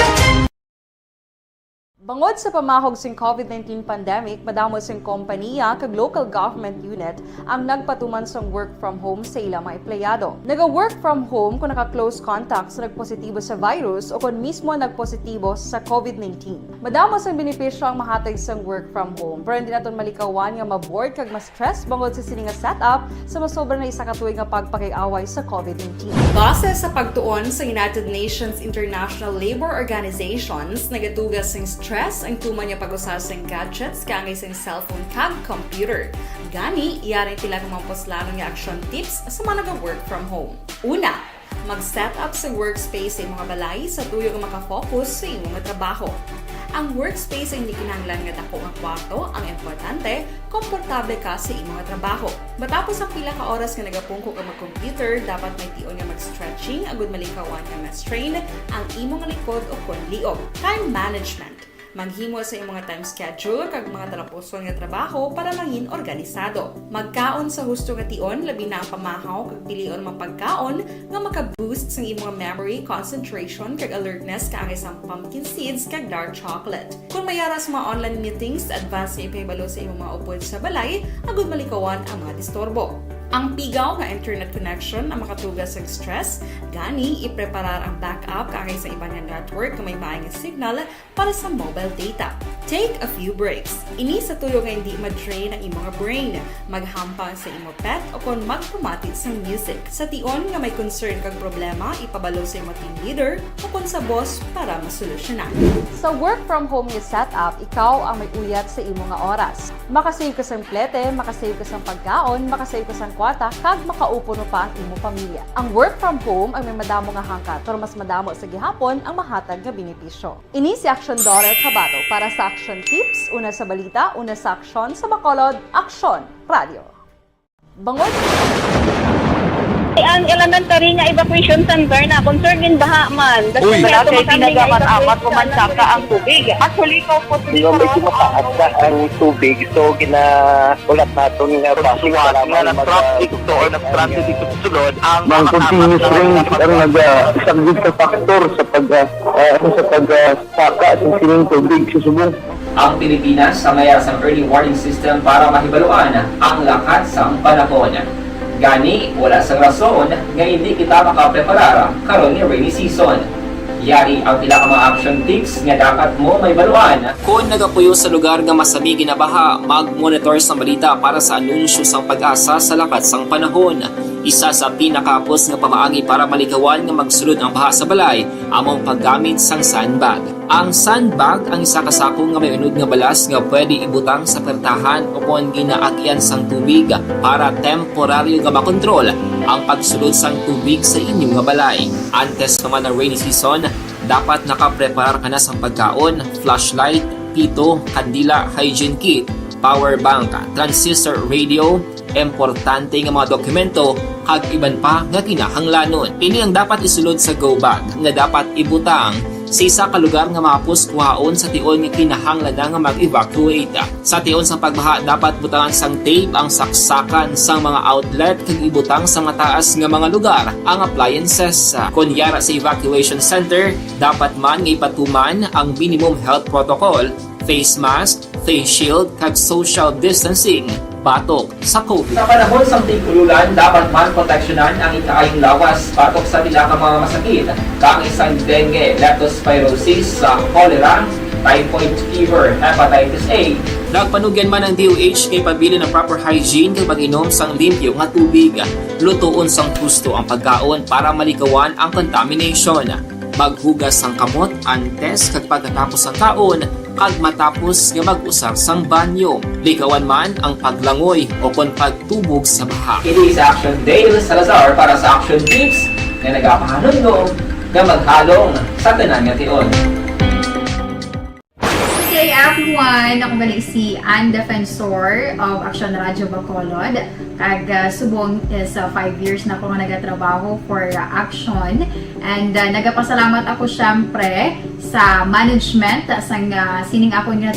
Bangod sa pamahog sing COVID-19 pandemic, madamo sing kompanya kag local government unit ang nagpatuman sang work from home sa ilang mga empleyado. Naga-work from home kung naka-close contact sa nagpositibo sa virus o kung mismo nagpositibo sa COVID-19. Madamo sang benepisyo ang mahatag sang work from home, pero hindi naton malikawan nga ma-bored kag ma-stress bangod sa sini nga setup sa masobra na isa ka tuig nga pagpakiaway sa COVID-19. Base sa pagtuon sa United Nations International Labour Organizations, nagatugas sing stress ang tuman niya pag-usar sa gadgets kangay sa cellphone kag computer. Gani, iyaring pila ng mga poslano nga action tips sa mga nag-work from home. Una, mag-set up sa workspace sa mga balay sa tuyo nga makafocus sa imong trabaho. Ang workspace ay hindi kinahanglan nga dako nga kwarto, ang importante, komportable ka sa imong trabaho. Matapos ang pila ka oras nga nagapungko ka mag-computer, dapat may tion nga mag-stretching agud malikawan nga ma-strain ang imong likod o konliog. Time management. Maghimo sa imong time schedule kag mga talapuson nga trabaho para mangin organisado. Magkaon sa husto nga tion, labi na ang pamahaw kag pilion mapagkaon nga maka-boost sa imong memory, concentration kag alertness kaangay sa pumpkin seeds kag dark chocolate. Kung mayara sa mga online meetings, advance na ipahibalo sa imong mga upod sa balay, agud malikawan ang mga disturbo. Ang pigaw nga internet connection ang makatugas sa stress, gani ipreparar ang backup kaangay sa ibang nga network nga may maayong signal para sa mobile data. Take a few breaks. Ini sa tuyo nga hindi ma-drain ang imong brain, maghampang sa imong pet o kung magpumatit sa music. Sa tion nga may concern kag problema, ipabalo sa imong team leader o kung sa boss para masolusyonan. Sa work from home nga setup, ikaw ang may uyat sa imong nga oras. Makasave ka sa plete, makasave ka sa pagkaon, makasave ka sa kwata, kag makaupo no pa ang imong pamilya. Ang work from home ay may madamo nga hangkat, pero mas madamo sa gihapon ang mahatag nga benepisyo. Ini si Aksyon Dorel Cabato para sa Action Tips, una sa balita, una sa aksyon sa Bacolod, Aksyon Radio. Bangod ang elementary nga evacuation center na concern din baha man. Uy! Kasi pinagamat-amat kumansaka ang tubig. Actually, ito po May kumataas na ang tubig. So, ginaulat natin nga pasuwat nga nag-traffic to or nag-transit dito sa sulod. Ang continuous rain ang nag-sagbit sa factor sa pagsaka sa sining tubig sa subong. Ang Pilipinas sa mayroon sa early warning system para mahibaluan ang lakat sa panahon. Gani, wala sa rason nga hindi kita makapreparar karon ni rainy season. Yari ang pila ka mga action tips nga dapat mo may baluan. Kung nagapuyo sa lugar nga masabi ginabaha, mag-monitor sa balita para sa anunsyo sang pag-asa sa lakat sang panahon. Isa sa pinakapos nga pamaagi para malikawan nga magsulod ang baha sa balay, among paggamit sang sandbag. Ang sandbag ang isa kasakong nga may unod nga balas nga pwede ibutang sa pertahan o kung ginaagyan sang tubig para temporaryo nga makontrol ang pagsulod sang tubig sa inyong nga balay. Antes naman ng rainy season, dapat nakapreparar ka na sang pagkaon, flashlight, pito, kandila, hygiene kit, power bank, transistor radio, importante nga mga dokumento kag iban pa nga kinahanglanon. Ini ang dapat isulod sa go bag nga dapat ibutang sa isa ka lugar nga mapus kuhaon sa tion nga kinahanglan nga mag-evacuate. Sa tion sa pagbaha dapat butangan sang tape ang saksakan sang mga outlet kag ibutang sa mga taas nga mga lugar ang appliances. Kunyara sa evacuation center, dapat man nga ipatuman ang minimum health protocol, face mask, face shield kag social distancing batok sa COVID. Sa panahon sa tigululan, dapat man proteksyonan ang ikaayong lawas batok sa pila ka mga masakit, kang isang dengue, leptospirosis, cholera, typhoid fever, hepatitis A. Nagpanugyan man ang DOH kay pabili ng proper hygiene kay pag-inom sang limpyo nga tubig. Lutuon sang husto ang pagkaon para malikawan ang contamination. Maghugas ang kamot antes kag pagkatapos ang kaon, kag matapos nga mag-usar sang banyo. Likawan man ang paglangoy o kon pagtubog sa baha. Kini sa Action Day Salazar para sa Action Tips nga nagapahanong nga maghalong sa tanan nga tion. Hey everyone! Ako gali si Ann Defensor of Action Radio Bacolod. Kag subong is 5 years na ako nga nagatrabaho for Action. And nagapasalamat ako syempre sa management sang sining ako nga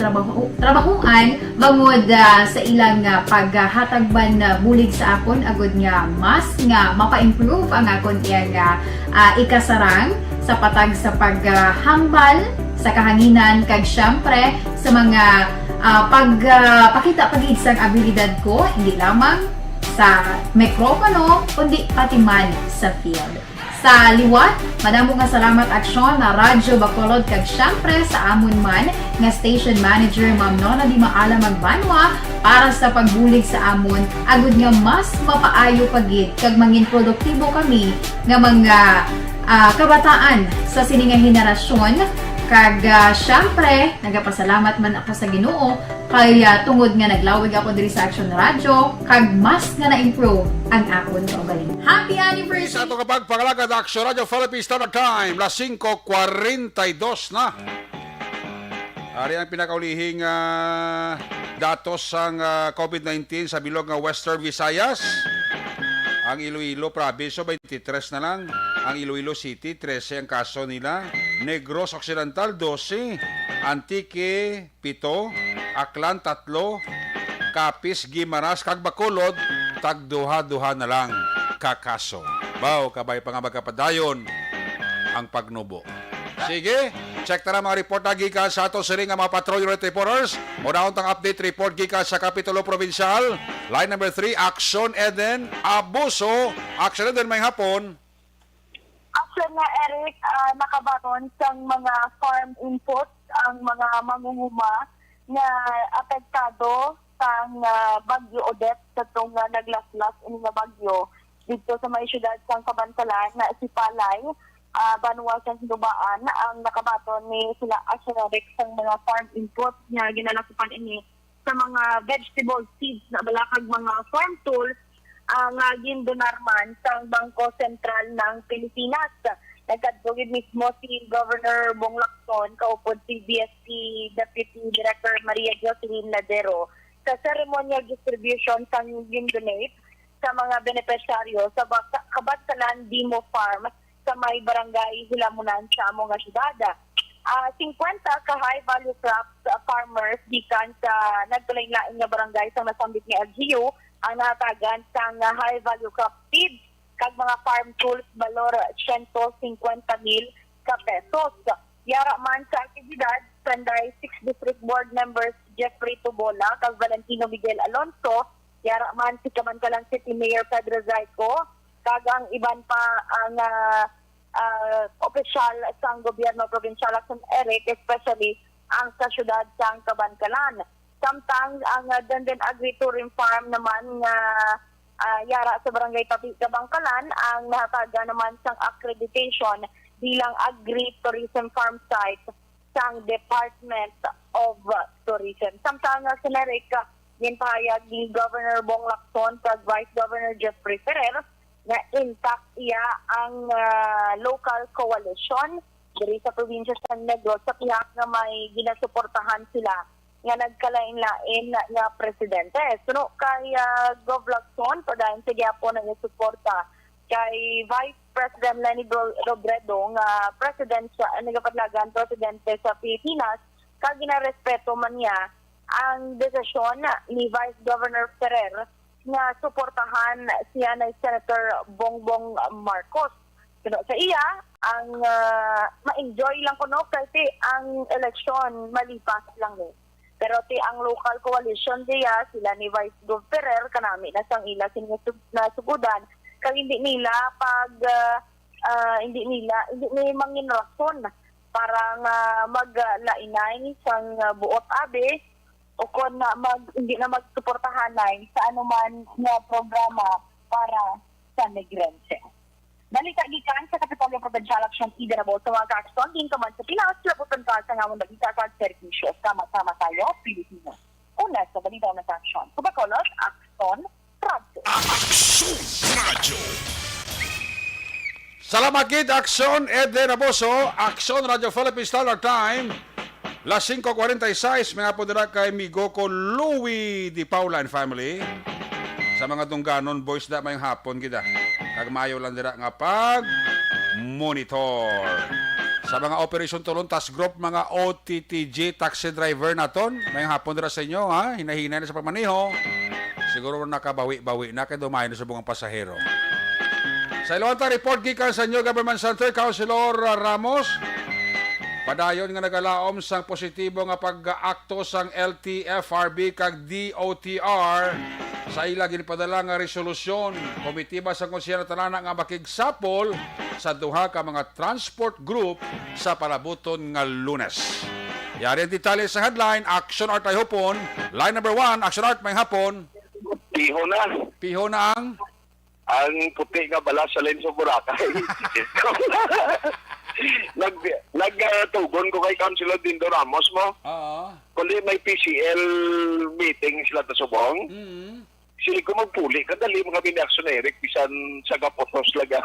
trabahuan bangod sa ilang paghatagban bulig sa akon agud nga mas nga mapa-improve ang akon iyang ikasarang sa patag sa paghambal sa kahanginan kag syempre sa mga pagpakita pagid sang abilidad ko hindi lamang sa mikropono kundi pati man sa field. Sa liwat, madamo nga salamat Aksyon na Radyo Bacolod kag syempre sa amon man nga station manager Ma'am Nona Di Maala Magbanwa para sa pagbulig sa amon agud nga mas mapaayo pagid kag mangin produktibo kami nga mga kabataan sa sining nga henerasyon. Kag syempre, nagapasalamat man ako sa Ginoo kay tungod nga naglawig ako diri sa Action Radio kag mas nga na-improve ang akon kaugalingon. Happy anniversary! Sa ito kapag pangalagad Action Radio Philippines Standard Time, las 5:42 na. Ari ang pinakaulihing datos sang COVID-19 sa bilog nga Western Visayas. Ang Iloilo Province 23 na lang. Ang Iloilo City 13 ang kaso nila. Negros Occidental 12. Antique 7. Aklan 3. Capiz, Guimaras, kag Bacolod tagduha-duha na lang kakaso. Baw kabay pa nga magkapadayon ang pagnubo. Sige, check tara mga report na gikan sa ato siring nga mga patrol unit reporters. Muna tang update report gikan sa Kapitulo Provincial. Line number 3, Action Eden Abuso. Action Eden may hapon. Action na Eric, nakabaton sang mga farm inputs ang mga mangunguma na apektado sang Bagyo Odette sa itong naglaslas ini nga bagyo dito sa mga syudad sang Kabantalan na si Palay. Banwa sa Sinubaan ang nakabaton ni sila Asherik sa mga farm inputs niya ginalakupan ini sa mga vegetable seeds na balakag mga farm tools ang gindonarman sa Bangko Sentral ng Pilipinas. Nagkadugid mismo si Governor Bong Lacson kaupod si BSP Deputy Director Maria Jocelyn Ladero sa ceremonial distribution sa gindonate sa mga beneficiaryo sa Kabantalan Dimo Farm sa may barangay Hilamunan sa among syudad. 50 ka high value crops farmers gikan sa nagtulain-lain nga barangay sa nasambit nga LGU ang natagan sa high value crop seeds kag mga farm tools balor 150,000 ka pesos. Yara man sa aktibidad Panday 6 District Board members Jeffrey Tubola kag Valentino Miguel Alonso, yara man si Kamantalan City Mayor Pedro Zayco kag ang iban pa ang opisyal sa gobyerno provincial Action Eric, especially ang sa syudad sa Kabankalan. Samtang ang Denden Agri-Tourism Farm naman nga yara sa barangay Kabangkalan ang nahataga naman sang accreditation bilang Agri-Tourism Farm site sa Department of Tourism. Samtang sa Eric, ginpahayag ni Governor Bong Lacson kag Vice Governor Jeffrey Ferrer na intact iya ang local coalition diri sa probinsya sa Negros sa pihak nga may ginasuportahan sila nga nagkalain-lain nga presidente. Suno kay Gov Lacson padayon sa gyapon nga suporta kay Vice President Leni Robredo nga president sa nagapadlagan presidente sa Pilipinas kag ginarespeto man niya ang desisyon ni Vice Governor Ferrer nga suportahan siya na Senator Bongbong Marcos. Pero sa iya, ang ma-enjoy lang ko kasi ang eleksyon malipas lang Pero ang local coalition diya, sila ni Vice Gov Ferrer, kanami na sang ila sinusugudan, kag hindi nila hindi mangin rason para maglainay sang buot abe o kung hindi na magsuportahanay sa anuman na programa para sa migrantes. Balita gikan sa Kapitolyo Provincial Action Idarabo sa mga ka-aksyon din kaman sa Pinas, labutan ka sa ngamon balita kag servisyo. Sama-sama tayo, Pilipino. Una sa balita na sa aksyon. Sa Bacolod, Aksyon Radio. Aksyon Radio. Salamat kid, Aksyon Ede Raboso, Aksyon Radio Philippine Standard Time. Las 5:46, mga po dira kay migo ko Louie Di Paula and family. Sa mga tungganon, boys da mayong hapon kita. Kag mayo lang dira nga pag monitor. Sa mga operation tulong task group, mga OTTG taxi driver naton, mayong hapon dira sa inyo ha, hinahinay na sa pagmaneho. Siguro nakabawi-bawi na kay dumayo na sa bungang pasahero. Sa Ilocanta report gikan sa New Government Center, Councilor Ramos. Padayon nga nagalaom sang positibo nga pag-aakto sang LTFRB kag DOTR sa ila ginpadala nga resolusyon. Komitiba sa konseho na talana nga makigsapol sa duha ka mga transport group sa palabuton nga Lunes. Yari ang detalye sa headline, Action Art ay hupon. Line number 1, Action Art may hapon. Piho na. Piho na Ang puti nga bala sa lens of Boracay. Nagtugon ko kay Councilor Dindo Ramos mo. Kundi may PCL meeting sila sa Subong. Sili ko magpuli, kadali mga binaksyon Eric, bisan sa gapotos laga.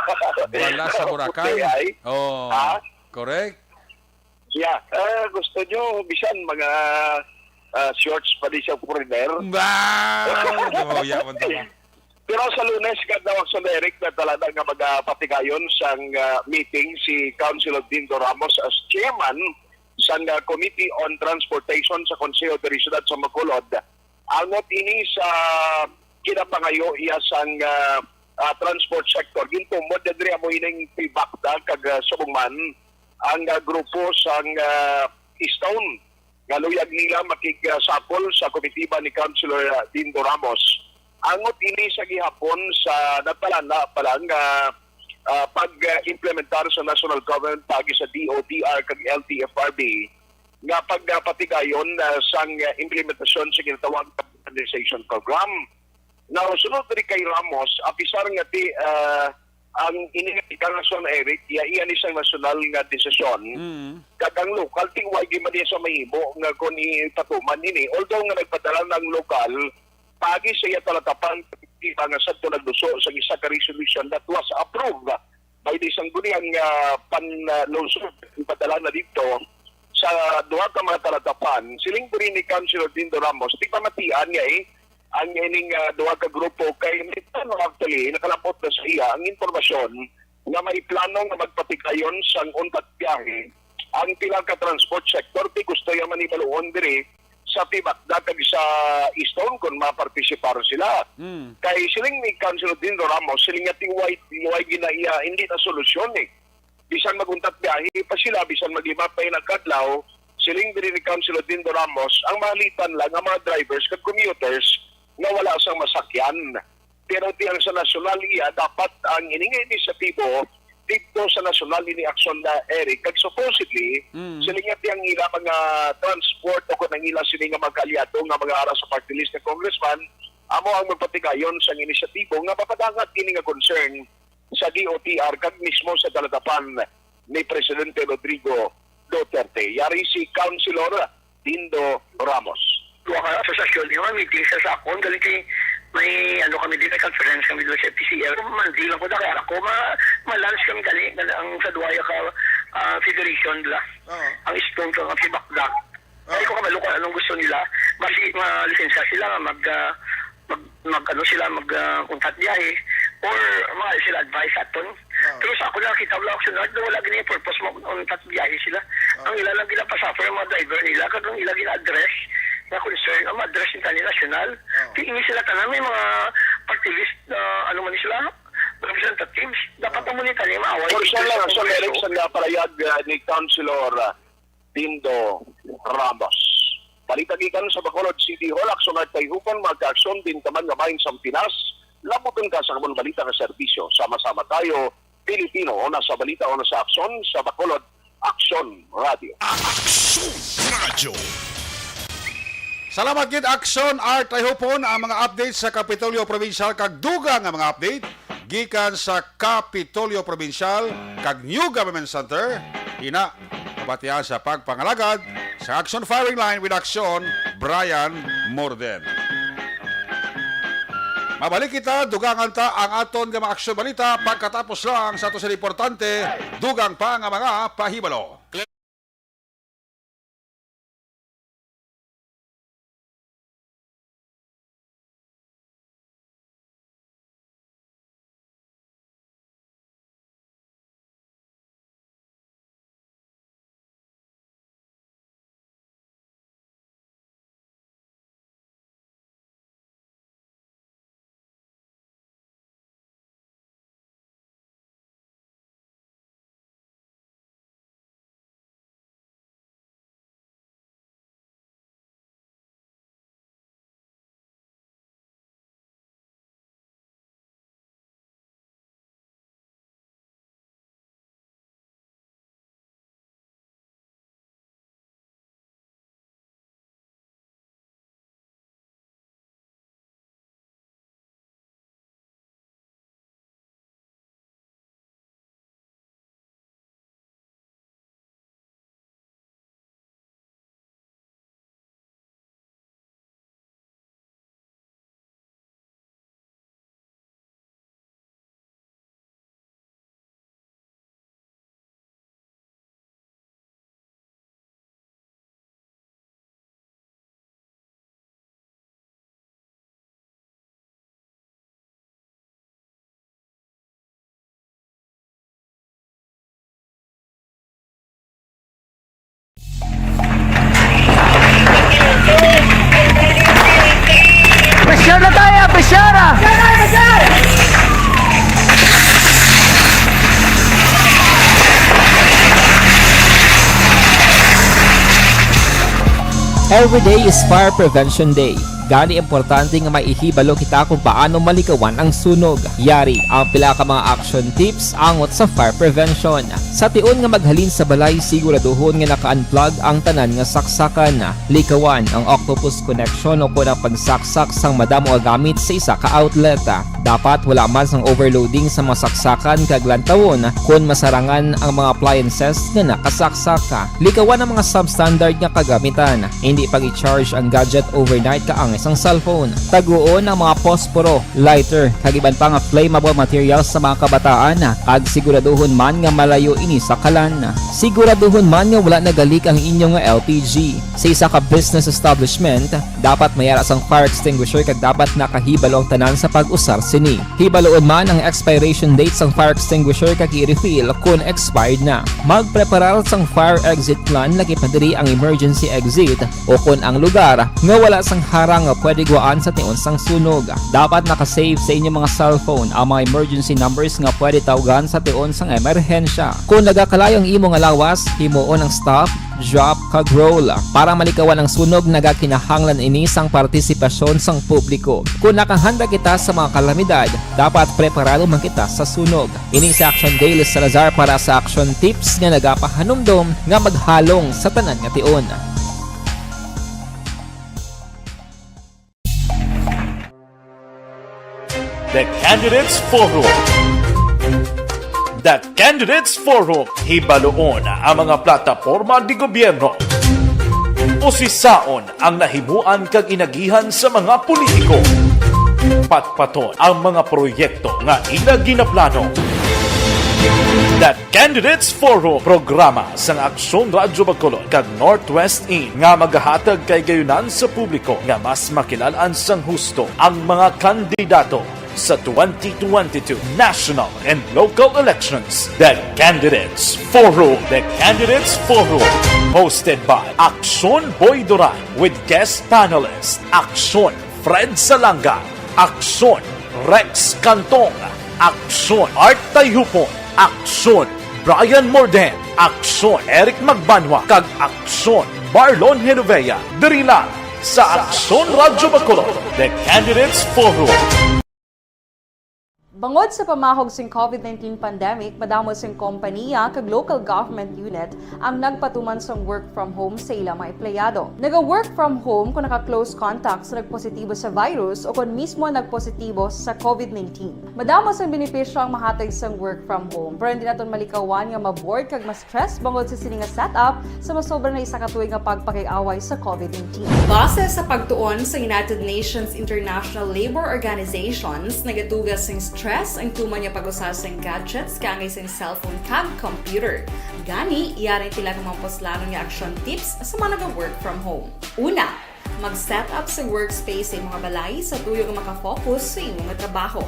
Wala sa Boracay. Oh, correct. Yeah, gusto nyo, bisan mga shorts pa di siya foreigner. Pero sa Lunes, kadawag sa Eric na talaga nga magpatigayon sa meeting si Councilor Dindo Ramos as chairman sa Committee on Transportation sa Konseho de Ciudad sa Bacolod. Angot ini sa kinapangayo iya sang transport sector. Gintumod na diri mo ining pibakda kag subungman ang grupo sang Stone. Galuyag nila makigsapol sa komitiba ni Councilor Dindo Ramos. Angot ini sa gihapon sa natalana palang pag-implementar sa national government pagi sa DOTR kag LTFRB nga pagpatigayon sang implementasyon sa ginatawag modernization program. Now, sunod rin kay Ramos, apisar nga ti ang inikarasyon Eric, iyan isang national nga desisyon. Kagang lokal, tingwag man sa mahimo nga kung ipatuman ini. Although nga nagpadala ng lokal, pagi sa iya talatapan nga sa nagduso sa isa ka resolution that was approved by the isang guniang panlungsod padala na dito sa duha ka mga talatapan. Siling rin ni Councilor Dindo Ramos, di pamatian niya ang ining duha ka grupo kay actually nakalapot na sa iya ang informasyon nga may plano nga magpatikayon sa untat biyahe ang pila ka transport sector ti gusto yaman ibaluon diri sa Pibakda kag sa Stone kung mapartisipar sila. Kay siling ni Councilor Dindo Ramos, siling nga tingway ginaiya, hindi na solusyon Bisan maguntat biyahe pa sila, bisan mag-ima pa nagkadlaw, siling din ni Councilor Dindo Ramos, ang malitan lang ang mga drivers kag commuters na wala sang masakyan. Pero tiyang sa nasyonal iya, dapat ang ininga inisyatibo dito sa nasyonal ini aksyon na Eric. Kag supposedly, silingat yung ila mga transport o kung ang ila sila nga magkaliato nga mga aras sa party list ng congressman, amo ang magpatigayon sa inisyatibo nga mapadangat ini nga concern sa DOTR kag mismo sa talatapan ni Presidente Rodrigo Duterte. Yari si Councilor Dindo Ramos. Duha ka asosasyon, yung meeting sa sakon, galing kay may kami din na conference kami doon sa PCL. Mandi lang ko na kaya ako, ma-lunch kami gali ang sa duwaya ka federation nila. Ang Stone ka si Bakda. Ay ko kamalo kung anong gusto nila. Basi lisensya sila mag-contact biyahe or mga sila advice aton. Pero sa ako lang kita wala ako sunod, wala ganyan purpose mag-contact biyahe sila. Ang ila lang gila pasafar ang mga driver nila, kag ang ila gina-address na concern ang address ng kanila national. Tingin sila tanan may mga party list man sila representatives. Dapat mo nito ni maaway. Portion lang sa Eric sa parayag ni Councilor Dindo Ramos. Balitagikan sa Bacolod City Hall, aksyon at tayhupan, magka-aksyon din kaman gamahin sa Pinas. Labutin ka sa kamon balita ka serbisyo. Sama-sama tayo, Pilipino, o nasa balita o nasa aksyon sa Bacolod Aksyon Radio. Aksyon Radio. Salamat gid Action Art ay hupon ang mga updates sa Kapitolyo Provincial kag dugang nga mga update gikan sa Kapitolyo Provincial kag New Government Center ina mabatian sa pagpangalagad sa Action Firing Line with Action Brian Morden. Mabalik kita, dugangan ta ang aton nga mga aksyon balita pagkatapos lang sa ato sa importante, dugang pa nga mga pahibalo. Apresyar na tayo, apresyara! Every day is Fire Prevention Day. Gani importante nga maihibalo kita kung paano malikawan ang sunog. Yari ang pila ka mga action tips angot sa fire prevention. Sa tion nga maghalin sa balay, siguraduhon nga naka-unplug ang tanan nga saksakan. Likawan ang octopus connection o kung ang pagsaksak sang madamo nga gamit sa isa ka outlet. Dapat wala man sang overloading sa mga saksakan kag lantawon kung masarangan ang mga appliances nga nakasaksaka. Likawan ang mga substandard nga kagamitan. Hindi pag i-charge ang gadget overnight kaang isang cellphone. Taguon ang mga posporo, lighter, kag iban pa nga flammable materials sa mga kabataan. Kag siguraduhon man nga malayo ini sa kalan. Siguraduhon man nga wala nagalik ang inyong LPG. Sa isa ka business establishment, dapat mayara sang fire extinguisher kag dapat nakahibalo ang tanan sa pag-usar sini. Hibaloon man ang expiration date sang fire extinguisher kag i-refill kung expired na. Magpreparar sang fire exit plan lagi pa diri ang emergency exit o kung ang lugar nga wala sang harang nga pwede guaan sa tion sang sunog. Dapat nakasave sa inyong mga cellphone ang mga emergency numbers nga pwede tawagan sa tion sang emerhensya. Kung nagakalayo ang imong lawas, himuon ang stop, drop, kag roll. Para malikawan ang sunog, nagakinahanglan ini sang partisipasyon sang publiko. Kung nakahanda kita sa mga kalamidad, dapat preparado man kita sa sunog. Ini sa Action Daily Salazar para sa action tips nga nagapahanumdom nga maghalong sa tanan nga tion. The Candidates Forum. The Candidates Forum, hibaloon ang mga plataporma di gobyerno. Usisaon ang nahimuan kag inagihan sa mga politiko. Patpaton ang mga proyekto nga ila ginaplano. The Candidates Forum, programa sa Aksyon Radyo Bacolod kag Northwest In nga magahatag kay gayunan sa publiko nga mas makilalan sang husto ang mga kandidato sa 2022 national and local elections. The Candidates Forum. The Candidates Forum, hosted by Aksyon Boy Duran with guest panelists Aksyon Fred Salanga, Aksyon Rex Cantong, Aksyon Art Tayhupon, Aksyon Brian Morden, Aksyon Eric Magbanwa, kag Aksyon Marlon Genovea. Diri lang sa Aksyon Radyo Bacolod. The Candidates Forum. Bangod sa pamahog sing COVID-19 pandemic, madamo sing kompanya kag local government unit ang nagpatuman sang work from home sa ilang mga empleyado. Naga-work from home kung naka-close contact sa nagpositibo sa virus o kung mismo nagpositibo sa COVID-19. Madamo sang benepisyo ang mahatag sang work from home, pero hindi naton malikawan nga ma-bored kag ma-stress bangod sa sining nga setup sa masobra na isa ka tuig nga pagpakiaway sa COVID-19. Base sa pagtuon sa United Nations International Labour Organizations, nagatugas sing stress ang tuman niya pag-usas ng gadgets kangay sa cellphone kag computer. Gani, iyaring tila ng mga poslano nga action tips sa mga nag-work from home. Una, mag-set up sa workspace sa mga balay sa tuyo nga makafocus sa imong trabaho.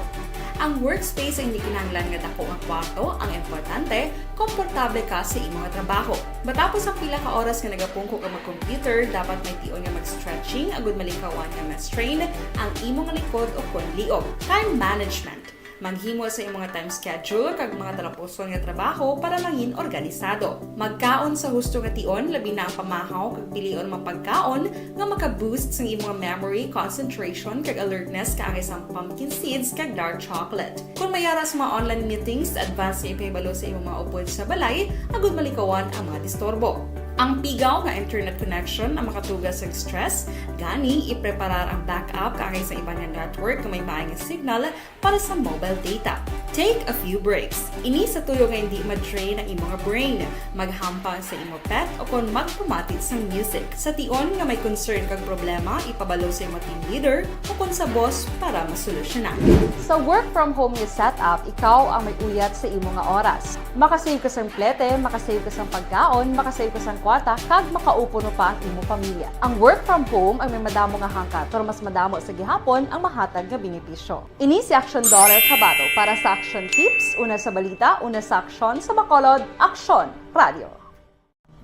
Ang workspace ay hindi kinahanglan nga dako nga kwarto, ang importante, komportable ka sa imong trabaho. Matapos ang pila ka oras nga nagapungko ka mag-computer, dapat may tion nga mag-stretching agud malikawan nga ma-strain ang imong likod o konliog. Time management. Maghimo sa imong time schedule kag mga talapuson nga trabaho para maging organisado. Magkaon sa husto nga tion, labi na ang pamahaw kag pilion mapagkaon nga maka-boost sa imong memory, concentration kag alertness kaangay sa pumpkin seeds kag dark chocolate. Kung mayara sa mga online meetings, advance nga ipahibalo sa imong mga upod sa balay, agud malikawan ang mga disturbo. Ang pigaw nga internet connection ang makatugas sa stress, gani ipreparar ang backup kaangay sa ibang network kung may maayong signal para sa mobile data. Take a few breaks. Ini sa tuyo nga hindi ma-drain ang imong brain, maghampang sa imong pet o kung magpumatid sa music. Sa tion nga may concern kag problema, ipabalo sa imong team leader o kung sa boss para masolusyonan. Sa work from home nga setup, ikaw ang may uyat sa imong nga oras. Makasave ka sa plete, makasave ka sa pagkaon, makasave ka sa kwata, kag makaupo no pa ang imong pamilya. Ang work from home ay may madamo nga hangkat, pero mas madamo sa gihapon ang mahatag nga benepisyo. Ini si Action Daughter Kabato para sa Action Tips, una sa balita, una sa aksyon sa Bacolod, Aksyon Radio.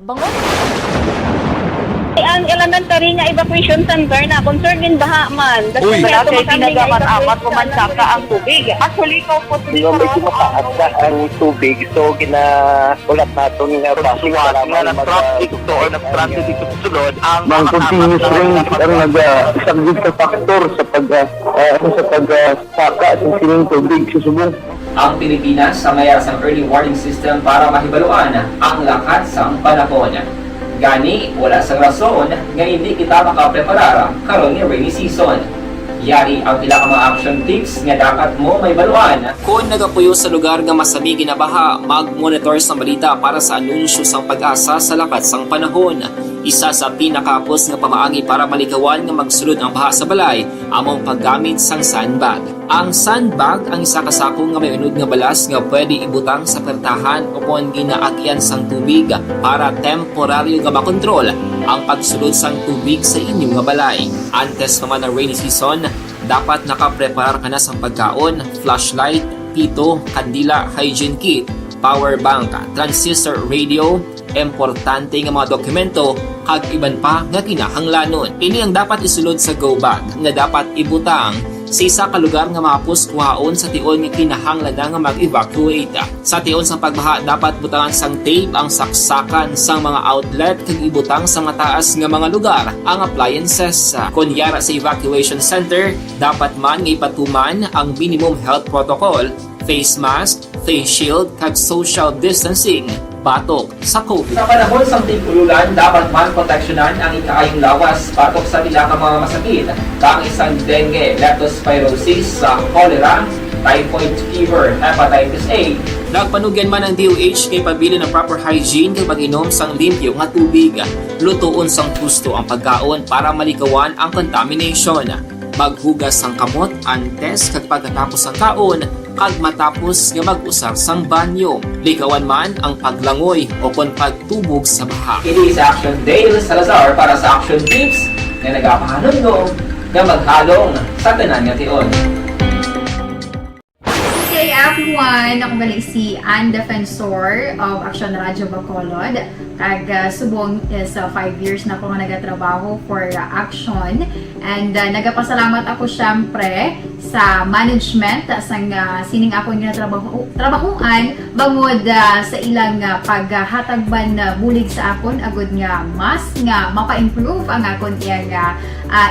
Bangod. Ang elementary nga evacuation center na concern din baha man. Uy! Kaya pinagamat-amat kumansaka ang tubig. Actually, ikaw po Medyo mataas na ang tubig. So, ulat natin nga Pagsuwag nga ng traffic to or nag-traffic dito sa sulod, ang Mang continuous rain ang nag-isang sa factor sa pagsaka sa sining tubig sa subong. Ang Pilipinas sa mayroon sa early warning system para mahibaluan ang lakat sa panahon. Gani, wala sa rason nga hindi kita makapreparar karon ni rainy season. Yari ang pila ka mga action tips nga dapat mo may baluan. Kung nagapuyo sa lugar nga masabi ginabaha, mag-monitor sa balita para sa anunsyo sang pag-asa sa lakat sang panahon. Isa sa pinakapos nga pamaagi para malikawan nga magsulod ang baha sa balay, among paggamit sang sandbag. Ang sandbag ang isa ka sako nga may unod nga balas nga pwede ibutang sa pertahan o kung ginaagyan sang tubig para temporaryo nga makontrol ang pagsulod sang tubig sa inyong nga balay. Antes naman ng rainy season, dapat nakapreparar ka na sa pagkaon, flashlight, pito, kandila, hygiene kit, power bank, transistor radio, importante nga mga dokumento kag iban pa nga kinahanglanon. Ini ang dapat isulod sa go bag nga dapat ibutang sa isa ka lugar nga mapos kuhaon sa tion nga kinahanglan nga mag-evacuate. Sa tion sa pagbaha dapat butangan sang tape ang saksakan sang mga outlet kag ibutang sa mataas nga mga lugar ang appliances. Kunyara sa evacuation center, dapat man nga ipatuman ang minimum health protocol, face mask, face shield kag social distancing. Batok sa COVID. Sa panahon sa tig-ululan, dapat man proteksyonan ang ikaayong lawas batok sa pila ka mga masakit, kang isang dengue, leptospirosis, cholera, typhoid fever, hepatitis A. Nagpanugyan man ang DOH kay pabili ng proper hygiene kay pag-inom sang limpyo nga tubig. Lutuon sang gusto ang pagkaon para malikawan ang contamination. Maghugas sang kamot antes kag pagkatapos ang kaon kag matapos nga mag-usar sang banyo. Likawan man ang paglangoy o kon pagtubog sa baha. Ini sa Action Dale Salazar para sa Action Tips na nagapahanundong nga maghalong sa tanan nga tion. Hey everyone! Ako balik si Ann Defensor of Action Radio Bacolod. Kag subong is 5 years na ako nga nagatrabaho for Action. And nagapasalamat ako syempre sa management sang sining ako nga trabahuan bangod sa ilang paghatagban bulig sa akon agud nga mas nga mapa-improve ang akon iyang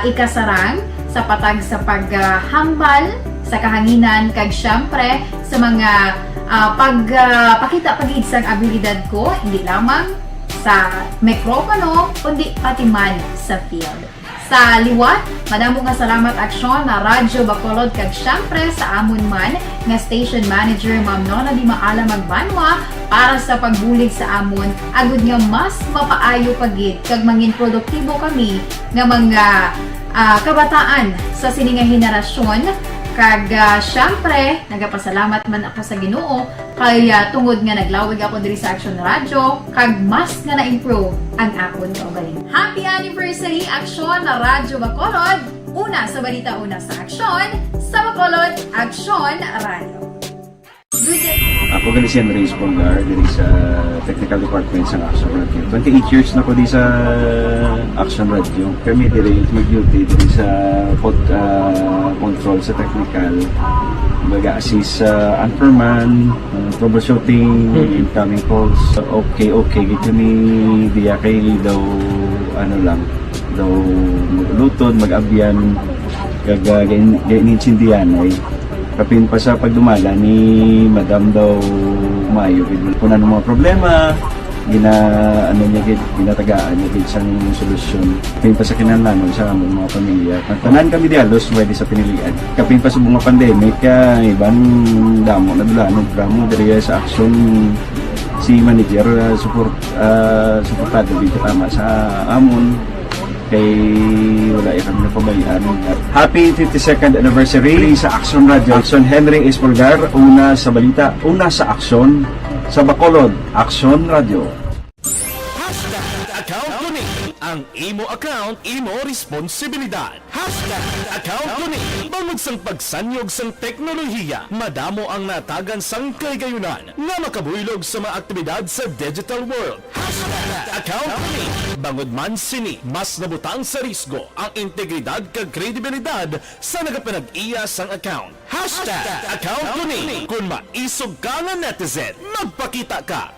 ikasarang sa patag sa paghambal sa kahanginan kag syempre sa mga pakita pagid sang abilidad ko hindi lamang sa mikropono kundi pati man sa field. Sa liwat, madamo nga salamat aksyon na Radyo Bacolod kag syempre sa amon man nga station manager Ma'am Nona Di Maala Magbanwa para sa pagbulig sa amon agud nga mas mapaayo pagid kag mangin produktibo kami nga mga kabataan sa sini nga henerasyon. Kag syempre, nagapasalamat man ako sa Ginoo kay tungod nga naglawig ako diri sa Aksyon Radio kag mas nga na-improve ang akon kaugalingon. Happy anniversary Aksyon na Radyo Bacolod! Una sa balita, una sa Aksyon, sa Bacolod, Aksyon Radio. Good day! Ako gali si Andres Polgar diri sa Technical Department sa Action Radio. 28 years na ko di sa Action Radio. Kami diri mag-duty diri sa control sa technical. Mag-assist sa anchorman, troubleshooting, incoming calls. Okay. Gito ni diya kay daw daw maglutod, mag-abyan, ganinsindihan ay kapin pa sa pagdumala ni Madam daw maayo kung ano mga problema ginatagaan niya gid sang solusyon kapin pa sa kinahanglan sa among mga pamilya tanan kami dialos pwede sa pinilian kapin pa sa mga pandemic iban damo na dulanog drama diri sa action si manager suportado dito tama sa amon kay wala kami napabayaan. Happy 52nd anniversary sa Action Radio. Action Henry Espolgar, una sa balita, una sa aksyon, sa Bacolod, Action Radio. Account ko ni ang imo account, imo responsibilidad. Account ko ni bangod sang pagsanyog sang teknolohiya, madamo ang natagan sang kaygayunan nga makabuylog sa mga aktibidad sa digital world. Account ko ni bangod man sini mas nabutang sa risgo ang integridad kag kredibilidad sa nagapanag-iya sang account. Account ko ni kung maisog ka nga netizen, magpakita ka.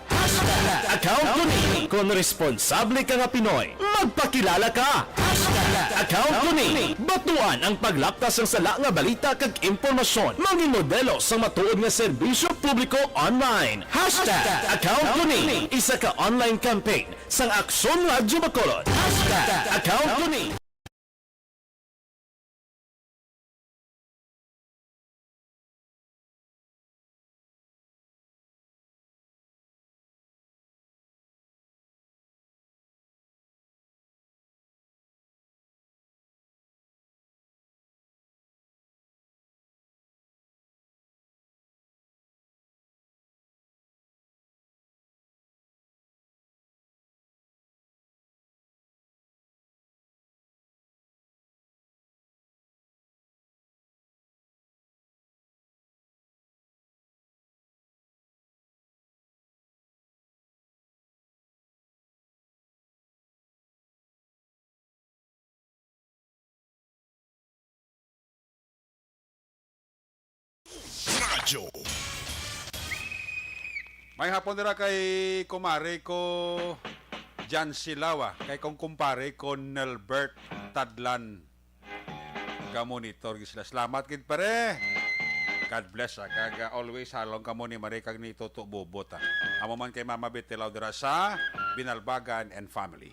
Account ko ni kung responsable ka nga Pinoy, magpakilala ka. Account ko ni batuan ang paglaptas ng sala nga balita kag impormasyon, mangin modelo sa matuod nga serbisyo publiko online. Account ko ni isa ka online campaign sang Aksyon Radyo Bacolod. Account ko ni May hapon dira kay kumare ko Jan Silawa, kay kong kumpare ko Nelbert Tadlan. Monitor sila. Salamat kid pare. God bless kag always halong kamo ni Mare kag ni Toto Bobot. Amo man kay Mama Betilaw dira sa Binalbagan and Family.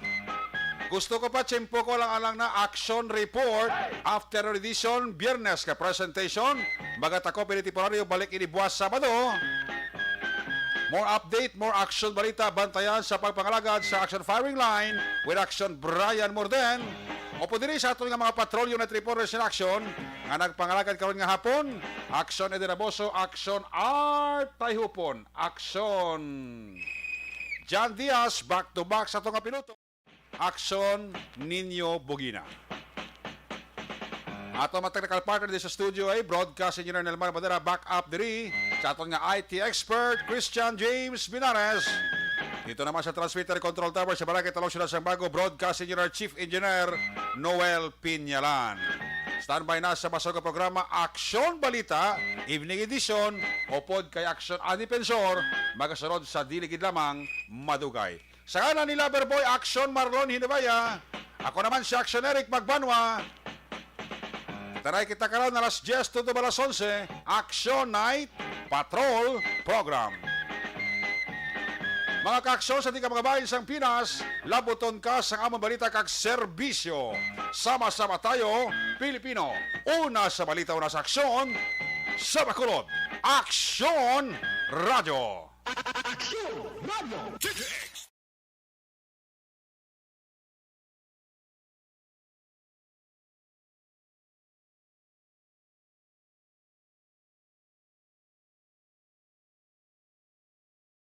Gusto ko pa tiyempo ko lang na action report after edition Biyernes ka presentation. Bagat ako pinitiporaryo balik ini buwas Sabado. More update, more action balita, bantayan sa pagpangalagad sa action firing line with Action Brian Morden. Opo diri sa aton nga mga patrolyo na triporters in action nga nagpangalagad karon nga hapon. Action Ederaboso, Action Art Tayhupon, Action John Diaz, back to back sa aton nga piloto. Action Nino Bugina. Ato mga technical partner din sa studio ay broadcast engineer Nelmar Madera, back up diri sa aton nga IT expert Christian James Binares. Dito naman sa transmitter control tower sa Barangay Talong Ciudad Sambago, broadcast engineer Chief Engineer Noel Pinyalan. Standby na sa basog programa Action Balita, Evening Edition o pod kay Action Anipensor, magasunod sa diligid lamang madugay. Sa kanan ni Loverboy, Action Marlon Hinabaya. Ako naman si Action Eric Magbanwa. Taray kita karon alas 10 to alas 11, Action Night Patrol Program. Mga kaaksyon sa di ka mga bayan sang Pinas, labuton ka sa among balita kag serbisyo. Sama-sama tayo, Pilipino. Una sa balita, una sa aksyon, sa Bacolod. Aksyon Radio! Action Radio! Titik!